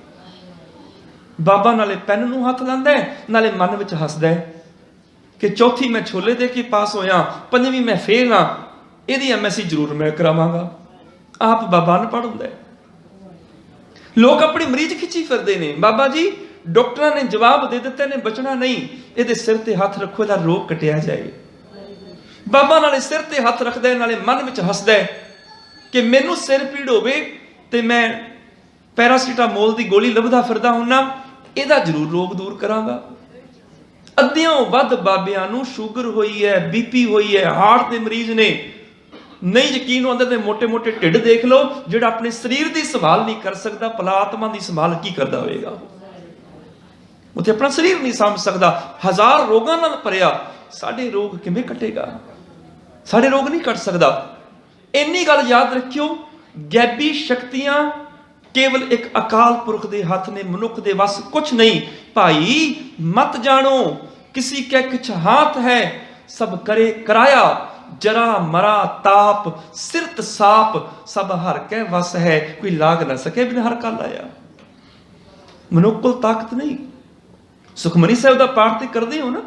ਬਾਬਾ ਨਾਲੇ ਪੈਨ ਨੂੰ ਹੱਥ ਲਾਉਂਦਾ ਹੈ, ਨਾਲੇ ਮਨ ਵਿੱਚ ਹੱਸਦਾ ਹੈ ਕਿ ਚੌਥੀ ਮੈਂ ਛੋਲੇ ਦੇ ਕੇ ਪਾਸ ਹੋਇਆ, ਪੰਜਵੀਂ ਮੈਂ ਫੇਲ ਹਾਂ, ਇਹਦੀ MSc ਜ਼ਰੂਰ ਮੈਂ ਕਰਾਵਾਂਗਾ। ਆਪ ਬਾਬਾ ਅਨਪੜ੍ਹ ਹੁੰਦਾ ਹੈ। ਲੋਕ ਆਪਣੀ ਮਰੀਜ਼ ਖਿੱਚੀ ਫਿਰਦੇ ਨੇ। ਬਾਬਾ ਜੀ ਡਾਕਟਰਾਂ ਨੇ ਜਵਾਬ ਦੇ ਦਿੱਤੇ ਨੇ, ਬਚਣਾ ਨਹੀਂ, ਇਹਦੇ ਸਿਰ ਤੇ ਹੱਥ ਰੱਖੋ, ਇਹਦਾ ਰੋਗ ਕੱਟਿਆ ਜਾਏ। ਬਾਬਾ ਨਾਲੇ ਸਿਰ ਤੇ ਹੱਥ ਰੱਖਦਾ ਹੈ, ਨਾਲੇ ਮਨ ਵਿੱਚ ਹੱਸਦਾ ਹੈ ਕਿ ਮੈਨੂੰ ਸਿਰ ਪੀੜ ਹੋਵੇ ਤੇ ਮੈਂ ਪੈਰਾਸੀਟਾਮੋਲ ਦੀ ਗੋਲੀ ਲੱਭਦਾ ਫਿਰਦਾ ਹੁੰਨਾ, ਇਹਦਾ ਜ਼ਰੂਰ ਰੋਗ ਦੂਰ ਕਰਾਂਗਾ। ਅੱਧਿਆਂ ਵੱਧ ਬਾਬਿਆਂ ਨੂੰ ਸ਼ੂਗਰ ਹੋਈ ਹੈ, BP ਹੋਈ ਹੈ, ਹਾਰਟ ਦੇ ਮਰੀਜ਼ ਨੇ। ਨਹੀਂ ਯਕੀਨ ਅੰਦਰ ਦੇ ਮੋਟੇ-ਮੋਟੇ ਢਿੱਡ ਦੇਖ ਲਓ। ਜਿਹੜਾ ਆਪਣੇ ਸਰੀਰ ਦੀ ਸੰਭਾਲ ਨਹੀਂ ਕਰ ਸਕਦਾ, ਭਲਾ ਆਤਮਾ ਦੀ ਸੰਭਾਲ ਕੀ ਕਰਦਾ ਹੋਵੇਗਾ? ਉਹ ਤੇ ਆਪਣਾ ਸਰੀਰ ਨਹੀਂ ਸਾਂਭ ਸਕਦਾ, ਹਜ਼ਾਰ ਰੋਗਾਂ ਨਾਲ ਭਰਿਆ। ਸਾਡੇ ਰੋਗ ਕਿਵੇਂ ਕੱਟੇਗਾ? ਸਾਡੇ ਰੋਗ ਨਹੀਂ ਕੱਟ ਸਕਦਾ। ਇੰਨੀ ਗੱਲ ਯਾਦ ਰੱਖਿਓ, ਗੈਬੀ ਸ਼ਕਤੀਆਂ ਕੇਵਲ ਇੱਕ ਅਕਾਲ ਪੁਰਖ ਦੇ ਹੱਥ ਨੇ, ਮਨੁੱਖ ਦੇ ਵੱਸ ਕੁਛ ਨਹੀਂ। ਭਾਈ ਮਤ ਜਾਣੋ किसी के कुछ हाथ है, सब करे कराया, जरा मरा ताप, सिरत साप, सब हर के वस है, कोई लाग ना सके बिन हर का लाया। मनुख कोल ताकत नहीं। सुखमनी साहिब दा पाठ ते करदे हो ना,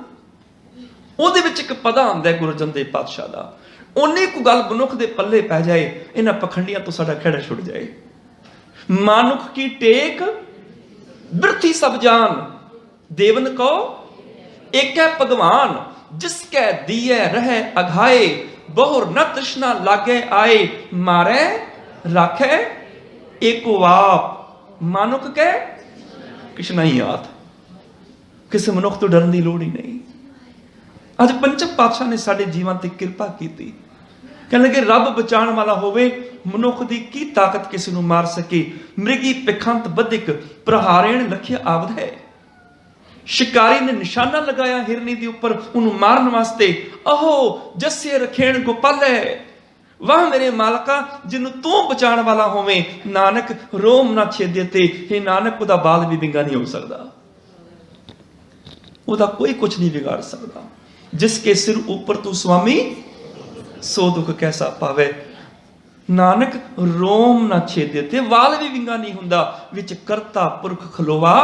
ਉਹਦੇ ਵਿੱਚ ਇੱਕ ਪਦਾ ਆਉਂਦਾ ਗੁਰੂ ਅਰਜਨ ਦੇਵ ਪਾਤਸ਼ਾਹ ਦਾ। ਉਨੀ ਕੁ ਗੱਲ ਮਨੁੱਖ ਦੇ ਪੱਲੇ ਪੈ ਜਾਏ, ਇਹਨਾਂ ਪਖੰਡੀਆਂ ਤੋਂ ਸਾਡਾ ਖਹਿੜਾ ਛੁੱਟ ਜਾਏ। ਮਾਨੁਖ ਕੀ ਟੇਕ ਬਿਰਥੀ ਸਭ ਜਾਨ, ਦੇਵਨ ਕੋ ਏਕੈ ਭਗਵਾਨ, ਜਿਸਕੈ ਦੀਏ ਰਹੇ ਅਘਾਏ, ਬਹੁਰ ਨ ਤ੍ਰਿਸ਼ਨਾ ਲਾਗੇ ਆਏ, ਮਾਰੇ ਰਾਖੇ ਏਕੋ ਆਪ, ਮਾਨੁਖ ਕੈ ਕਿਛ ਨਹੀਂ ਆਤ। ਕਿਸੇ ਮਨੁੱਖ ਤੋਂ ਡਰਨ ਦੀ ਲੋੜ ਹੀ ਨਹੀਂ। ਅੱਜ ਪੰਚਮ ਪਾਤਸ਼ਾਹ ਨੇ ਸਾਡੇ ਜੀਵਨ ਤੇ ਕਿਰਪਾ ਕੀਤੀ। ਕਹਿਣ ਲੱਗੇ ਰੱਬ ਬਚਾਉਣ ਵਾਲਾ ਹੋਵੇ, ਮਨੁੱਖ ਦੀ ਕੀ ਤਾਕਤ ਕਿਸੇ ਨੂੰ ਮਾਰ ਸਕੇ। ਮ੍ਰਿਗੀ ਪਿਖੰਤ ਬਧਿਕ ਪ੍ਰਹਾਰੇਣ ਲਖਿਆ ਆਵਦ ਹੈ। ਸ਼ਿਕਾਰੀ ਨੇ ਨਿਸ਼ਾਨਾ ਲਗਾਇਆ ਹਿਰਨੀ ਦੇ ਉੱਪਰ ਉਹਨੂੰ ਮਾਰਨ ਵਾਸਤੇ। ਅਹੋ ਜੱਸੇ ਰਖੇਣ ਗੋਪਾਲੇ, ਵਾਹ ਮੇਰੇ ਮਾਲਕਾ ਜਿਹਨੂੰ ਤੂੰ ਬਚਾਉਣ ਵਾਲਾ ਹੋਵੇਂ। ਨਾਨਕ ਰੋਮ ਨਾ ਛੇਦੇ ਤੇ, ਇਹ ਨਾਨਕ ਉਹਦਾ ਬਾਲ ਵੀ ਵਿੰਗਾ ਨਹੀਂ ਹੋ ਸਕਦਾ, ਉਹਦਾ ਕੋਈ ਕੁਛ ਨਹੀਂ ਵਿਗਾੜ ਸਕਦਾ। जिसके सिर ऊपर तू स्वामी, सो दुख कैसा पावे। नानक रोम ना छेदे ते, वाल भी विंगा नहीं हुंदा, विच करता पुरख खलोवा,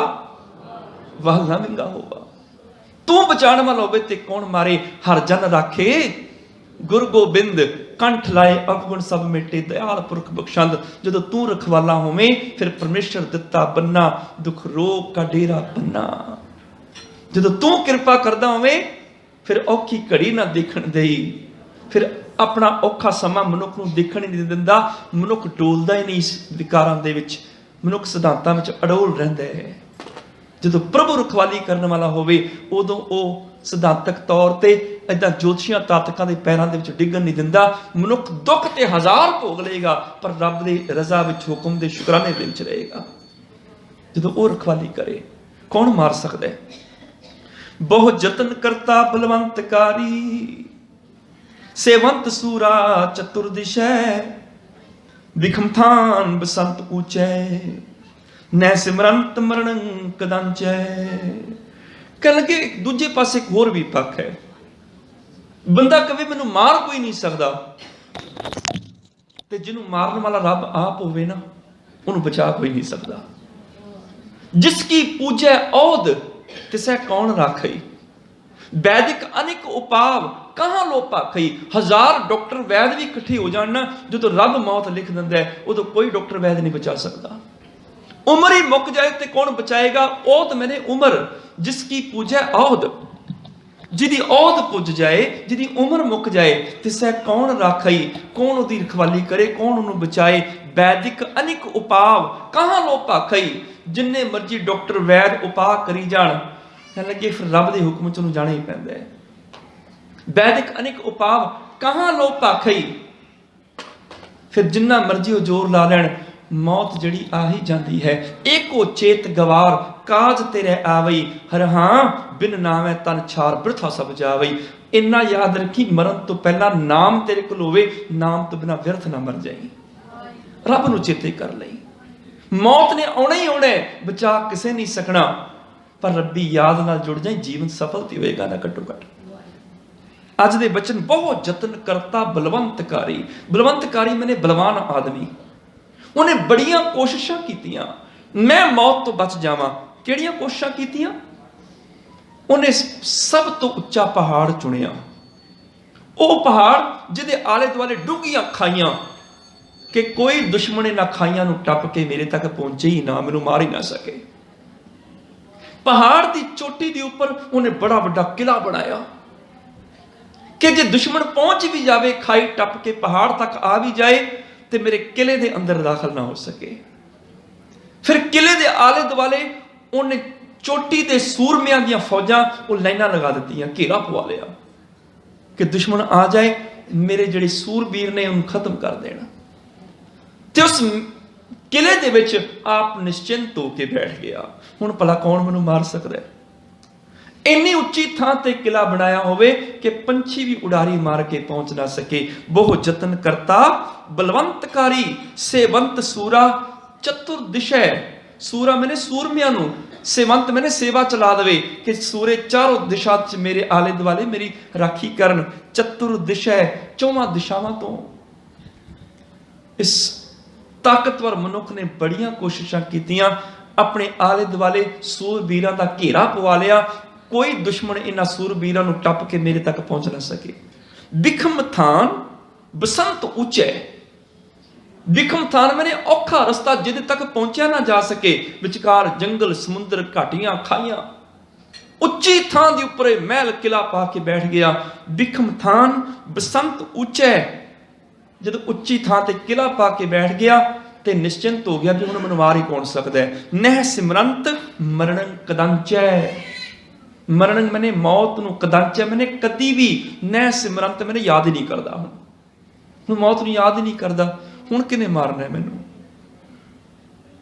वाल ना विंगा होवा। तू बचाने वाला होवे ते कौन मारे, हर जन राखे गुर गोबिंद, कंठ लाए अवगुण सब मिटे, दयाल पुरख बख्शंद। जदों तू रखवाला होवे, फिर परमेश्वर दिता बन्ना, दुख रोग का डेरा बन्ना। जदों तू कृपा करदा होवे, फिर औखी घड़ी ना देखण देई, फिर अपना औखा समा मनुख नूं देखण ही नहीं दिंदा। मनुख डोलदा ही नहीं इस विकारां दे विच, मनुख सिद्धांतां विच अडोल रहिंदा है। जदों प्रभु रखवाली करन वाला होवे उदों ਉਹ सिद्धांतक तौर ते इदां ज्योतिषियां तातकां दे पैरां दे विच डिग्गण नहीं दिंदा। मनुख दुख ते हज़ार भोग लेगा पर रब दी रज़ा विच हुक्म दे शुकराने दे विच रहेगा। जदों ਉਹ रखवाली करे कौन मार सकदा है? बहुत जतन करता बलवंतकारी, सेवंत सूरा चतुर्दिशै, विखमथान बसंत ऊंचे, नै सिमरंत मरण कदंचै। कह लगे दूजे पासे एक होर भी पक्ष है। बंदा कभी मैनू मार कोई नहीं सकता, ते जिन्हों मारन वाला रब आप होवे ना उन्होंने बचा कोई नहीं सकता। जिसकी पूजै औद तिसै कौन राखई, वैदिक अनेक उपाव कहाँ लो भाखई। हज़ार डॉक्टर वैद भी इकट्ठे हो जान ना, जो रब मौत लिख दिंदा है उदों कोई डॉक्टर वैद नहीं बचा सकता। उम्र ही मुक जाए तो कौन बचाएगा? औद मैंने उम्र, जिसकी पूजै औद, जिदी औद पुज जाए, जिदी उम्र मुक जाए, तिसै कौन राखई, कौन उहदी रखवाली करे, कौन उन्होंने बचाए। वैदिक अनेक उपाव कहाँ लो भाखई, जिन्ने मर्जी डॉक्टर वैद उपाय करी जान, कह लगे फिर रब के हुक्म च जाना ही पैंदा है। वैदिक अनेक उपाव कहाँ लो भाखई, फिर जिन्ना मर्जी वो जोर ला लैन मौत जड़ी आ ही जाती है। एको चेत गवार काज तेरे आवई, हर हाँ बिन नामै तन छार बिरथा सब जावई। इन्ना याद रखी मरण तो पहला नाम तेरे कोल होवे, नाम तो बिना व्यर्थ ना मर जाई। रब नूं चेते कर लई, मौत ने आउणा ही आउणा, बचा किसे नहीं सकना, पर रब्बी याद नाल जुड़ जाए जीवन सफल ते होएगा ना घट्टो घट। अज दे बचन बहुत जतन करता बलवंतकारी। बलवंतकारी मैंने बलवान आदमी, उन्हें बड़ियां कोशिशां कीतियां मैं मौत तो बच जावां। किहड़ियां कोशिशां कीतियां? उन्हें सब तो उच्चा पहाड़ चुनिया, वो पहाड़ जिहदे आले दुआले डूंघियां खाइयां कि कोई दुश्मन इन्हां खाइयां नूं टप के मेरे तक पहुंचे ही ना, मैनूं मार ही ना सके। पहाड़ की चोटी के उपर उन्हें बड़ा बड़ा किला बनाया कि जे दुश्मन पहुंच भी जाए, खाई टप के पहाड़ तक आ भी जाए तो मेरे किले के अंदर दाखिल ना हो सके। फिर किले के आले दुआले उन्हें चोटी के सूरमियां दी फौजां वो लाइनां लगा दी, घेरा पवा लिया कि दुश्मन आ जाए मेरे जिहड़े सूरबीर ने उन्हें खत्म कर देना। ते उस किले दे विच आप निश्चिंत होकर बैठ गया। हुण भला कौन मैनूं मार सकदा है? इन्नी उच्ची थां ते किला बनाया होवे कि पंछी भी उड़ारी मार के पहुंच ना सके। बहुत जतन करता बलवंतकारी, सेवंत सूरा चतुर्दिशै। सूरा मैंने सूरमियां नूं, सेवंत मैंने सेवा चला दे कि सूरे चारों दिशा च मेरे आले दुआले मेरी राखी करन। चतुर्दिशै चौवां दिशावां तो। इस ताकतवर मनुख ने बड़ियां कोशिशां कीतियां, अपने आले दुआले सूरबीरां दा घेरा पवा लिया, कोई दुश्मन इन्हां सूरबीरां नूं टप के मेरे तक पहुंच ना सके। विखम थान बसंत ऊंचे, विखम थान मैंने औखा रस्ता जिदे तक पहुंचा ना जा सके, विचकार जंगल समुद्र घाटियां खाइयां, उच्ची थां दे उपर महल किला पा के बैठ गया। विखम थान बसंत ऊंचे, जब उच्ची थां ते किला पा के बैठ गया तो निश्चिंत हो गया भी हुण मैनूं मार ही कौन सकदा है। नह सिमरंत मरण कदंचै, मरण मैंने मौत नूं, कदंचै मैंने कदी भी, नह सिमरंत मैंने याद ही नहीं करता। हुण मौत नूं याद ही नहीं करता, हुण किने मारना है मैनूं?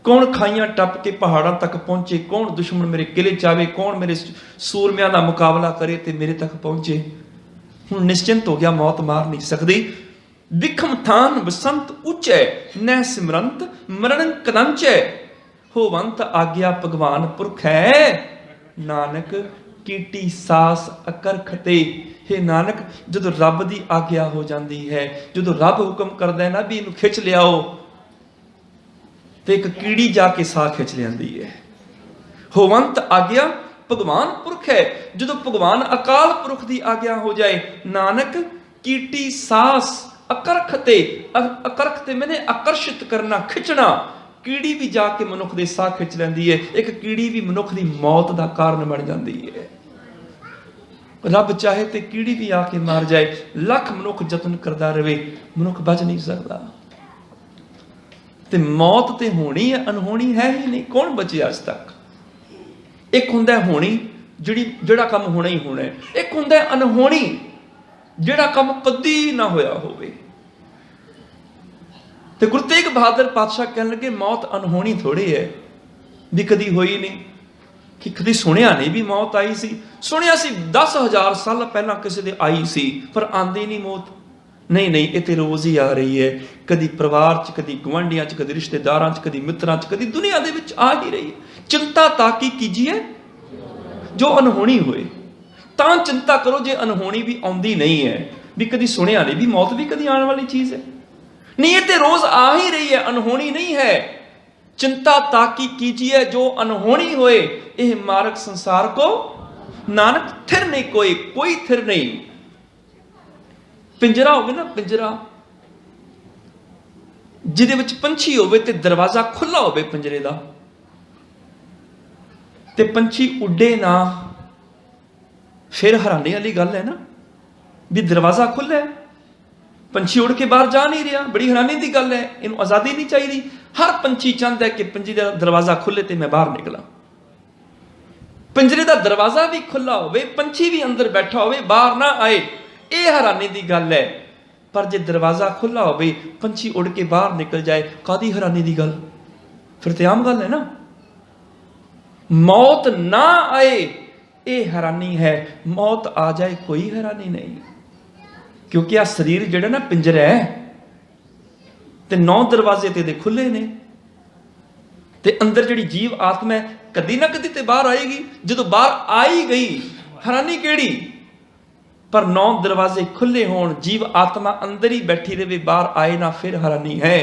कौन खाइयां टप के पहाड़ों तक पहुंचे, कौन दुश्मन मेरे किले च आवे, कौन मेरे सूरमियां दा मुकाबला करे ते मेरे तक पहुंचे। हुण निश्चिंत हो गया मौत मार नहीं सकदी। विखम थान बसंत ऊंचे, न सिमरंत मरण कदंचै, होवंत आग्या भगवान पुरख है, नानक कीटी सास अकरखते। हे नानक जो रब की आग्या हो जाती है, जो रब हुक्म करता है ना भी इनू खिंच लियाओ, तो एक कीड़ी जाके साह खिंच लियाती है। होवंत आग्या भगवान पुरख है, जो भगवान अकाल पुरख की आग्या हो जाए, नानक कीटी सास अकरखते, अकरखते मैंने आकर्षित करना, खिंचना। कीड़ी भी जाके मनुख के साह खिंच लैंदी है, एक कीड़ी भी मनुख की मौत का कारण बन जाती है। रब चाहे तो कीड़ी भी आके मार जाए, लख मनुख जतन करता रहे, मनुख बच नहीं सकता। ते मौत तो होनी है, अनहोनी है ही नहीं। कौन बचे अज तक? एक हुंदा होनी जिहड़ा काम होना ही होना है, एक हुंदा अनहोनी जिहड़ा काम कदी ना होया होवे। ते गुरु तेग बहादुर पातशाह कहन लगे मौत अनहोनी थोड़ी है भी कदी होई नहीं, कि कदी सुनिया नहीं भी मौत आई सी। सुनिया सी 10,000 साल पहला किसी दे आई सी, पर आंदी नहीं मौत। नहीं नहीं, ये तो रोज ही आ रही है, कदी परिवार च, कदी गुआंढियां च, कदी रिश्तेदारां च, कदी मित्रां च, कदी दुनिया दे विच आ ही रही है। चिंता ताकि कीजिए जो अनहोनी होए, तां चिंता करो जे अनहोनी भी आउंदी नहीं है। भी कदी सुनिया नहीं भी मौत भी कदी आने वाली चीज है। नहीं, ये तो रोज आ ही रही है, अनहोनी नहीं है। चिंता ताकि कीजिए जो अनहोनी होए, यह मार्ग संसार को नानक थिर नहीं कोई, कोई थिर नहीं। पिंजरा होवे ना, पिंजरा जिहदे विच पंछी होवे ते दरवाजा खुला होवे पिंजरे दा, ते पंछी उड्डे ना, फिर हैरानी वाली गल है ना भी दरवाजा खुला है, पंछी उड़ के बाहर जा नहीं रहा। बड़ी हैरानी की गल है, इनू आज़ादी नहीं चाहिए। हर पंछी चाहता है कि पिंजरे का दरवाजा खुले तो मैं बाहर निकला। पिंजरे का दरवाजा भी खुला होवे, पंछी भी अंदर बैठा होवे, बाहर ना आए, यह हैरानी की गल है। पर जे दरवाजा खुला होवे, पंछी उड़ के बाहर निकल जाए, कादी हैरानी की गल? फिर तो आम गल है ना। मौत ना आए ये हैरानी है, मौत आ जाए कोई हैरानी नहीं। क्योंकि आ शरीर जिहड़ा ना पिंजरा है, ते 9 दरवाजे ते खुले ने, ते अंदर जिहड़ी जीव आत्मा है कदी ना कदी ते बाहर आएगी। जो बाहर आई गई हैरानी केड़ी? पर 9 दरवाजे खुले होण, जीव आत्मा अंदर ही बैठी रहे, बाहर आए ना, फिर हैरानी है।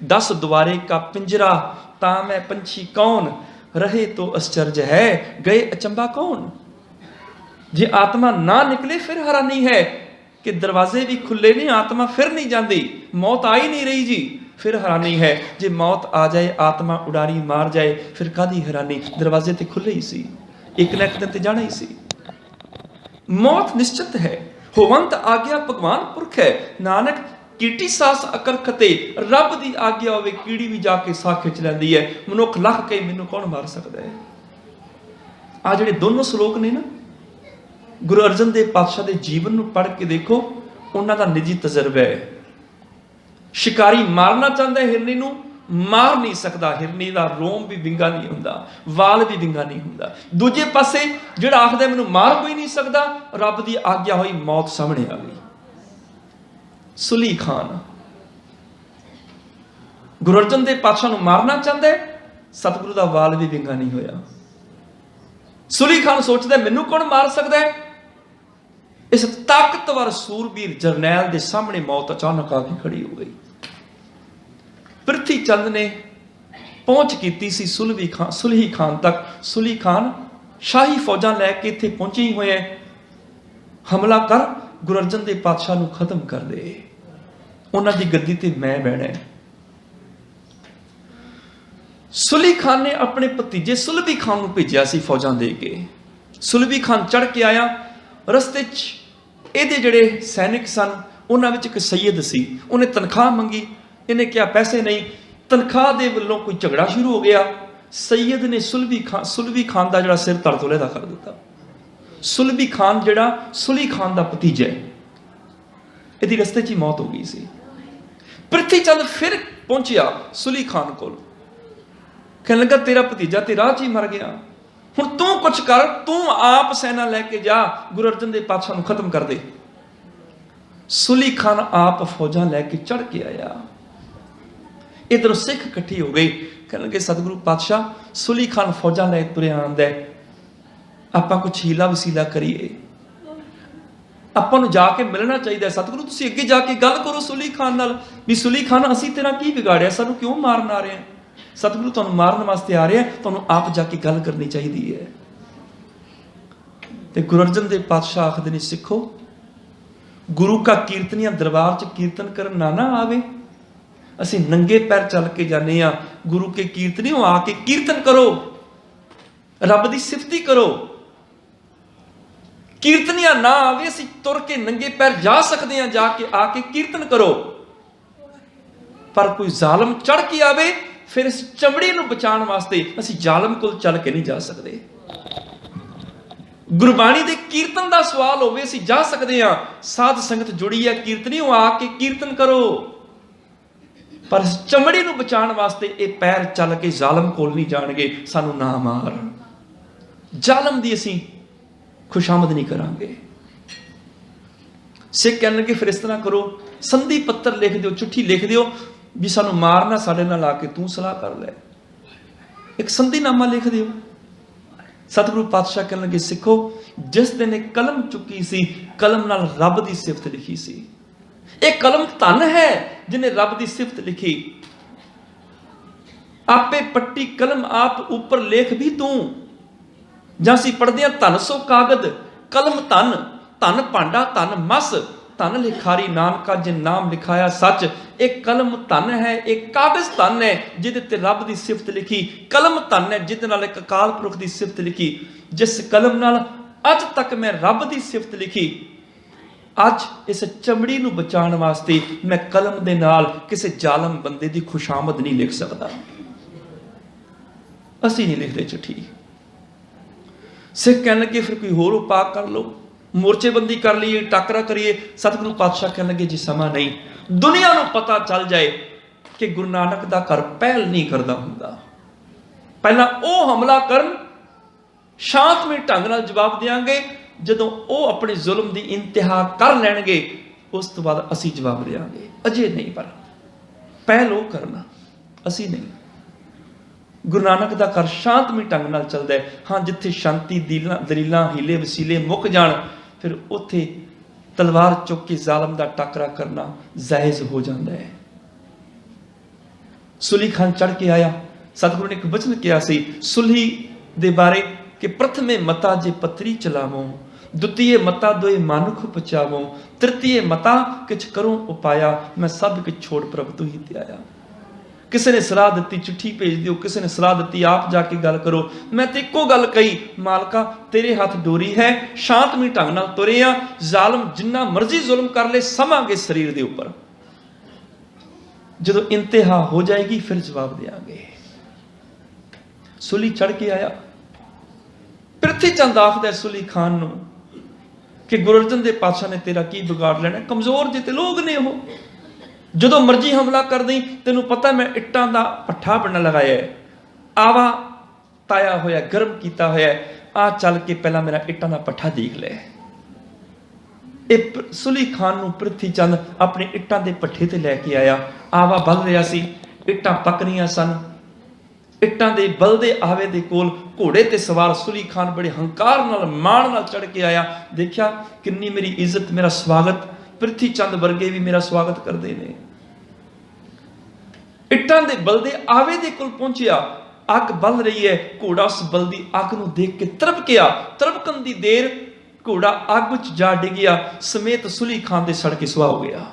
10 द्वारे का पिंजरा ता मैं पंछी कौन, रहे तो आश्चर्य है, गए अचंबा कौन। जे आत्मा ना निकले फिर हैरानी है कि दरवाजे भी खुले नहीं, आत्मा फिर नहीं जाती, मौत आ ही नहीं रही जी, फिर हैरानी है। जे मौत आ जाए, आत्मा उड़ारी मार जाए, फिर कादी हैरानी? दरवाजे तो खुले ही सी, एक ना एक दिन तो जाना ही सी। मौत निश्चित है, होवंत आज्ञा भगवान पुरख है, नानक कीटी सास अकर खते। रब की आज्ञा होवे, कीड़ी भी जाके साह खिंच लैंदी है। मनुख लख के मैनू कौन मार सकता है? आ जिहड़े दोनों श्लोक ने ना, गुरु अर्जन देव पातशाह के जीवन में पढ़ के देखो, उन्हों का निजी तजर्बा है। शिकारी मारना चाहता है हिरनी नूं, मार नहीं सकता। हिरनी का रोम भी विंगा नहीं हुंदा, वाल भी विंगा नहीं हुंदा। दूजे पासे जिहड़ा आखदा मैनूं मार कोई नहीं सकता, रब की आज्ञा हुई, मौत सामने आ गई। सुली खान गुरु अर्जन देव पातशाह नूं मारना चाहता है, सतगुरु का वाल भी विंगा नहीं होया। सुली खान सोचता है मैनूं कौन मार सकता है? इस ताकतवर सूरबीर जरनैल के सामने मौत अचानक आके खड़ी हो गई। पृथ्वी चंद ने पहुंच की सी सुलही खान तक। सुलही खान शाही फौजा लैके इत्थे पहुंचे ही हुए, हमला कर गुरु अर्जन देव पातशाह नूं खत्म कर दे, उन्हां दी गद्दी ते मैं बहना है। सुलही खान ने अपने भतीजे सुलभी खान को भेजा सी फौजा दे के। सुलभी खान चढ़ के आया, रस्ते ये जिहड़े सैनिक सन उन्हां विच एक सैयद सी, उन्हें तनख्वाह मंगी, इन्हें क्या पैसे नहीं, तनख्वाह दे वल्लों कोई झगड़ा शुरू हो गया। सैयद ने सुलभी खान का जिहड़ा सिर धड़ तोले दा कर दिता। सुलभी खान जिहड़ा सुलही खान का भतीजा है, इहदी रस्ते च ही मौत हो गई सी। पृथ्वी चंद फिर पहुंचिया सुलही खान कोल, कहने लगा तेरा भतीजा ते राह च ही मर गया, हुण तू कुछ कर, तू आप सेना लैके जा, गुरु अर्जन देव पातशाह नूं खत्म कर दे। सुलही खान आप फौजा लैके चढ़ के आया। इधरों सिख इकट्ठी हो गई, कहने लगे सतगुरु पातशाह सुलही खान फौजा लै तुरे आंदा है, आपां कुछ हीला वसीला करिए, आपां नूं जाके मिलना चाहिए। सतगुरु तुसीं अगे जाके गल करो सुलही खान नाल भी सुलही खान असीं तेरा की बिगाड़िया, सानूं क्यों मारन आ रहे हैं? सतगुरु तुहानूं मारन वास्ते आ रहे हैं, तुहानूं आप जाके गल करनी चाहिए है। ते गुरु अर्जन देव पातशाह आखदे ने सिखो, गुरु का कीर्तनिया दरबार च कीर्तन करन ना आवे, असीं नंगे पैर चल के जाने आ, गुरु के कीर्तनियों आके कीर्तन करो, रब दी सिफती करो। कीर्तनिया ना आवे, असीं तुर के नंगे पैर जा सकते हैं, जाके आके कीर्तन करो। पर कोई जालम चढ़ के आवे, फिर इस चमड़ी नूं बचाने वास्ते असीं जालम कोल चल के नहीं जा सकते। गुरबाणी दे कीर्तन दा सवाल होवे, असीं जा सकते हैं, साध संगत जुड़ी है कीर्तनियों, आके कीर्तन करो। पर इस चमड़ी नूं बचाने वास्ते ये पैर चल के जालम कोल नहीं जाणगे, सानू ना मार। जालम दी असीं खुशामद नहीं करांगे। सिख कहणगे फिर इस तरह करो, संधि पत्र लिख दिओ, चिट्ठी लिख दिओ भी सानू मारना, साडे नाल आके तू सलाह कर लै, एक संधिनामा लिख दिओ। सतगुरु पातशाह कहण लगे, सिखो जिस दिन एक कलम चुकी सी, कलम नाल रब दी सिफत लिखी सी। एक कलम धन है जिन्हें रब दी सिफत लिखी। आपे पट्टी कलम आप ऊपर लेख भी तू। जां असीं पढ़दे हां धन सो कागद, कलम धन, धन भांडा धन मस, धन लिखारी नानका जिन नाम लिखाया सच। एक कलम धन है, एक कागज धन है जिहदे ते रब दी सिफत लिखी। कलम धन है जिहदे नाल एक अकाल पुरख दी सिफत लिखी। जिस कलम नाल अज तक मैं रब दी सिफत लिखी, अज इस चमड़ी नूं बचाउण वास्ते मैं कलम दे नाल किसी जालम बंदे दी खुशामद नहीं लिख सकदा। असीं नहीं लिखदे चिट्ठी। सिख कहण लगे फिर कोई होर उपाय कर लो, मोर्चेबंदी कर लीए, टाकरा करिए। सतगुरु पातशाह कहण लगे जी समा नहीं, दुनिया नूं पता चल जाए कि गुरु नानक दा घर पहल नहीं करदा हुंदा। पहला वो हमला करन, शांतमई ढंग नाल जवाब देंगे। जदों वो अपने जुल्म की इंतहा कर लैणगे, उस तो बाद असीं जवाब देंगे। अजे नहीं, पर पहल वो करना, असीं नहीं। गुरु नानक दा घर शांतमई ढंग नाल चलदा है। हाँ, जिथे शांति दलीलां हीले वसीले मुक जाण, फिर उत्थे तलवार चुक के जालम दा टाकरा करना जायज़ हो जाता है। सुली खान चढ़ के आया, सतगुरु ने एक वचन किया सी सुलही दे बारे कि प्रथमे मता जे पत्री चलावों, द्वितीय मता दोए मानुख पचावों, तृतीय मता किछ करूं उपाया, मैं सब किछ छोड़ प्रभ तू ही ते आया। किसी ने सलाह दी चिट्ठी भेज दिओ, किसी ने सलाह दी आप जाके गल करो। मैं तो एको गल कही, मालका तेरे हाथ डोरी है, शांतमई ढंग नाल तुरे आ, जालम जिन्ना मर्जी जुल्म कर ले, समांगे शरीर दे उपर, जदों इंतहा हो जाएगी फिर जवाब देंगे। सुली चढ़ के आया। पृथ्वी चंद आखदा सुली खान नूं कि गुरु अर्जन देव पातशाह ने तेरा की बिगाड़ लेना, कमजोर जे ते लोग ने वो, जदों मर्जी हमला कर दी, तेनू पता मैं इट्टां दा पट्ठा बनना लगाया है, आवा ताया होया गर्म किया होया, आ चल के पहला मेरा इट्टां दा पट्ठा देख ले। सुली खान नूं पृथ्वी चंद अपने इट्टां दे पट्ठे ते लैके आया। आवा बल रहा सी, इट्टां पकनियां सन। इट्टां दे बलदे आवे दे कोल घोड़े ते सवार सुली खान बड़े हंकार नाल माण नाल चढ़ के आया। देखिया किन्नी मेरी इज्जत, मेरा स्वागत, पृथ्वी चंद वर्गे भी मेरा स्वागत करते हैं। इट्टां दे बलदे आवे दे कोल पहुंचिया, अग बल रही है, घोड़ा उस बलदी अग नूं देख के तरबकिया। तरबकन दी देर घोड़ा अग विच जा डिगिया, समेत सुली खान दे सड़ के सुहा हो गया।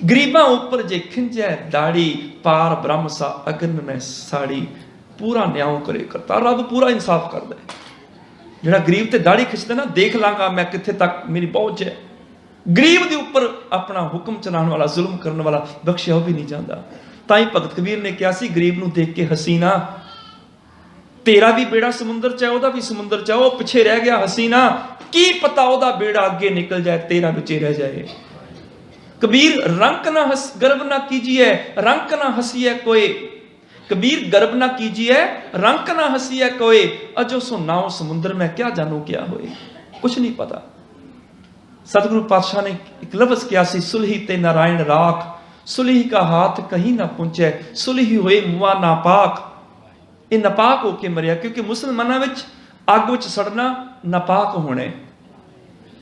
गरीबां उपर जे खिंजै दाड़ी, पार ब्रह्म सा अगन में साड़ी, पूरा न्याय करे करता। रब पूरा इंसाफ करदा है। जिहड़ा गरीब ते दाड़ी खिंचदा ना, देख लांगा मैं कित्थे तक मेरी पहुंच है। गरीब के उपर अपना हुक्म चलाने वाला, जुल्म करने वाला बख्शिया भी नहीं जाता। ताई भगत कबीर ने कहा सी, गरीब नूं देख के हसीना, तेरा भी बेड़ा समुंदर च है, ओदा भी समुंदर च है, वो पिछे रह गया हसीना, की पता ओदा बेड़ा अगे निकल जाए, तेरा बिचे रह जाए। कबीर रंक ना गर्व ना कीजिए, रंक ना हसीए कोई। कबीर गर्व ना कीजिए, रंक ना हसीए कोई, अजो सो नाव समुंदर में क्या जानू क्या होए, कुछ नहीं पता। सतगुरु पातशाह ने एक लफ्ज किया सी, सुलही ते नारायण राख, सुलही का हाथ कहीं ना पहुंचे, सुलही होए मुआ नापाक। ये नापाक होके मरिया, क्योंकि मुसलमानों में अग विच सड़ना नापाक होने,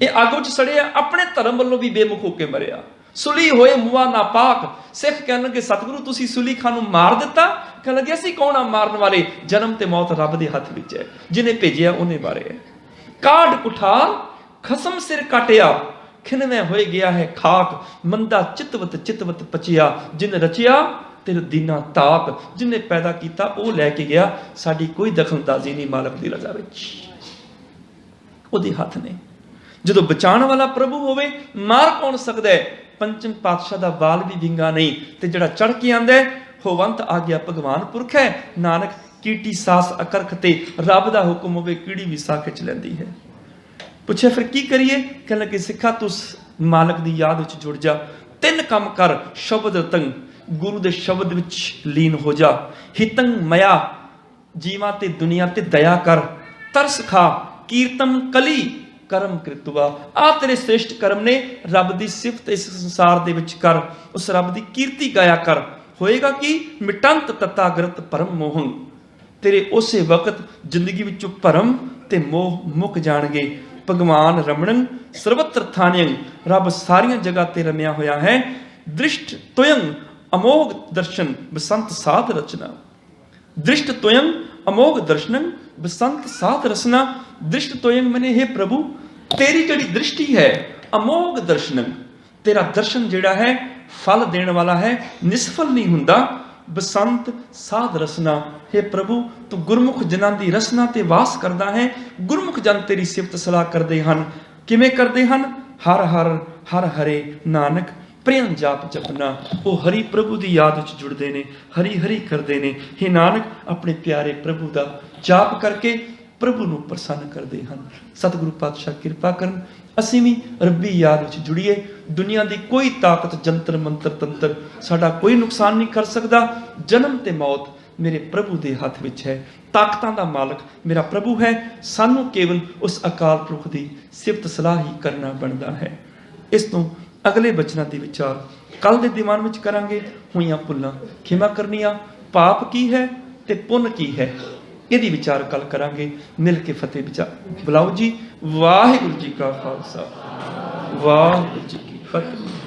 ये अग विच सड़िया अपने धर्म वालों भी बेमुख होके मरिया। सुली होए मुआ नापाक। सिख कहन लगे, सतगुरु तुसी सुली खान नूं मार दिता। कहन लगे, असीं कौन आ मारन वाले, जन्म ते मौत रब दे हथ विच है, जिन्हें भेजिया उन्हें बारे है। काढ़ कुठार खसम सिर काटिया, खिनवे होए गया है खाक, मंदा चितवत चितवत पचिया, जिन रचिया तेरे दीना ताक, जिन्हें पैदा किया वो लैके गया, साडी कोई दखलअंदाजी नहीं मालक दी रजा विच। ਉਹਦੇ ਹੱਥ ਨੇ। ਜਦੋਂ ਬਚਾਉਣ ਵਾਲਾ ਪ੍ਰਭੂ ਹੋਵੇ, ਮਾਰ ਕੌਣ ਸਕਦਾ ਹੈ? ਪੰਚਮ ਪਾਤਸ਼ਾਹ ਦਾ ਬਾਲ ਵੀ ਵਿੰਗਾ ਨਹੀਂ, ਤੇ ਜਿਹੜਾ ਚੜ ਕੇ ਆਂਦਾ ਹੋਵੰਤ ਆ ਗਿਆ ਭਗਵਾਨ ਪੁਰਖ ਹੈ। ਨਾਨਕ ਕੀਟੀ ਸਾਸ ਅਕਰਖ ਤੇ ਰੱਬ ਦਾ ਹੁਕਮ ਹੋਵੇ ਕੀੜੀ ਵੀ ਸਾਹ ਖਿੱਚ ਲੈਂਦੀ ਹੈ। ਪੁੱਛਿਆ ਫਿਰ ਕੀ ਕਰੀਏ? ਕਹਿਣ ਲੱਗੇ ਸਿੱਖਾ ਤੂੰ ਮਾਲਕ ਦੀ ਯਾਦ ਵਿੱਚ ਜੁੜ ਜਾ, 3 ਕੰਮ ਕਰ। ਸ਼ਬਦ ਰਤੰ, ਗੁਰੂ ਦੇ ਸ਼ਬਦ ਵਿੱਚ ਲੀਨ ਹੋ ਜਾ। ਹਿਤੰ ਮਇਆ, ਜੀਵਾਂ ਤੇ ਦੁਨੀਆ ਤੇ ਦਇਆ ਕਰ। ਤਰਸ ਖਾ, ਕੀਰਤਨ ਕਲੀ ਕਰਮ ਕ੍ਰਿਤਵਾ। ਆ ਤੇਰੇ ਸ੍ਰੇਸ਼ਟ ਕਰਮ ਨੇ। ਰੱਬ ਦੀ ਸਿਫਤ ਇਸ ਸੰਸਾਰ ਦੇ ਵਿੱਚ ਕਰ, ਉਸ ਰੱਬ ਦੀ ਕੀਰਤੀ ਗਾਇਆ ਕਰ। ਹੋਏਗਾ ਕੀ? ਮਿਟੰਤ ਤਤਾਗਰਤ ਪਰਮ ਮੋਹੰ। ਤੇਰੇ ਉਸੇ ਵਕਤ ਜ਼ਿੰਦਗੀ ਵਿੱਚੋਂ ਭਰਮ ਤੇ ਮੋਹ ਮੁੱਕ ਜਾਣਗੇ। ਭਗਵਾਨ ਰਮਣੰ ਸਰਵਤਰ ਥਾਨਯੰ, ਰੱਬ ਸਾਰੀਆਂ ਜਗ੍ਹਾ ਤੇ ਰਮਿਆ ਹੋਇਆ ਹੈ। ਦ੍ਰਿਸ਼ਟ ਤੁਯੰ ਅਮੋਘ ਦਰਸ਼ਨ ਬਸੰਤ ਸਾਧ ਰਚਨਾ। ਦ੍ਰਿਸ਼ਟ ਤੁਯੰ ਅਮੋਘ ਦਰਸ਼ਨੰ ਬਸੰਤ ਸਾਧ ਰਸਨਾ। ਦ੍ਰਿਸ਼ਟ ਤੁਯੰ ਮਨੇ ਹੈ ਪ੍ਰਭੂ, ਤੇਰੀ ਜਿਹੜੀ ਦ੍ਰਿਸ਼ਟੀ ਹੈ ਅਮੋਘ ਦਰਸ਼ਨੰ, ਤੇਰਾ ਦਰਸ਼ਨ ਜਿਹੜਾ ਹੈ ਫਲ ਦੇਣ ਵਾਲਾ ਹੈ, ਨਿਸਫਲ ਨਹੀਂ ਹੁੰਦਾ। ਬਸੰਤ ਸਾਧ ਰਸਨਾ, ਹੈ ਪ੍ਰਭੂ ਤੂੰ ਗੁਰਮੁਖ ਜਨਾਂ ਦੀ ਰਸਨਾ ਤੇ ਵਾਸ ਕਰਦਾ ਹੈ। ਗੁਰਮੁਖ ਜਨ ਤੇਰੀ ਸਿਫਤ ਸਲਾਹ ਕਰਦੇ ਹਨ। ਕਿਵੇਂ ਕਰਦੇ ਹਨ? ਹਰ ਹਰ ਹਰ ਹਰੇ ਨਾਨਕ ਪ੍ਰੇਮ ਜਾਪ ਜਪਨਾ। ਉਹ ਹਰੀ ਪ੍ਰਭੂ ਦੀ ਯਾਦ ਵਿੱਚ ਜੁੜਦੇ ਨੇ, ਹਰੀ ਹਰੀ ਕਰਦੇ ਨੇ। हे ਨਾਨਕ ਆਪਣੇ ਪਿਆਰੇ ਪ੍ਰਭੂ ਦਾ ਜਾਪ ਕਰਕੇ ਪ੍ਰਭੂ ਨੂੰ ਪ੍ਰਸੰਨ ਕਰਦੇ ਹਨ। ਸਤਿਗੁਰੂ ਪਾਤਸ਼ਾਹ ਕਿਰਪਾ ਕਰਨ ਅਸੀਂ ਵੀ ਰੱਬੀ ਯਾਦ ਵਿੱਚ ਜੁੜੀਏ। ਦੁਨੀਆ ਦੀ ਕੋਈ ਤਾਕਤ, ਜੰਤਰ ਮੰਤਰ ਤੰਤਰ ਸਾਡਾ ਕੋਈ ਨੁਕਸਾਨ ਨਹੀਂ ਕਰ ਸਕਦਾ। ਜਨਮ ਤੇ ਮੌਤ ਮੇਰੇ ਪ੍ਰਭੂ ਦੇ ਹੱਥ ਵਿੱਚ ਹੈ। ਤਾਕਤਾਂ ਦਾ ਮਾਲਕ ਮੇਰਾ ਪ੍ਰਭੂ ਹੈ। ਸਾਨੂੰ ਕੇਵਲ ਉਸ ਅਕਾਲ ਪੁਰਖ ਦੀ ਸਿਫਤ ਸਲਾਹ ਹੀ ਕਰਨਾ ਬਣਦਾ ਹੈ। ਇਸ ਤੋਂ ਅਗਲੇ ਬਚਨਾਂ ਦੇ ਵਿਚਾਰ ਕੱਲ ਦੇ ਦੀਵਾਨ ਵਿੱਚ ਕਰਾਂਗੇ। ਹੋਈਆਂ ਭੁੱਲਾਂ ਖਿਮਾ ਕਰਨੀਆਂ, ਪਾਪ ਕੀ ਹੈ ਤੇ ਪੁੰਨ ਕੀ ਹੈ, ਇਹਦੀ ਵਿਚਾਰ ਕੱਲ ਕਰਾਂਗੇ। ਮਿਲ ਕੇ ਫਤਿਹ ਵਿਚਾਰ ਬੁਲਾਓ ਜੀ। ਵਾਹਿਗੁਰੂ ਜੀ ਕਾ ਖਾਲਸਾ, ਵਾਹਿਗੁਰੂ ਜੀ ਕੀ ਫਤਿਹ।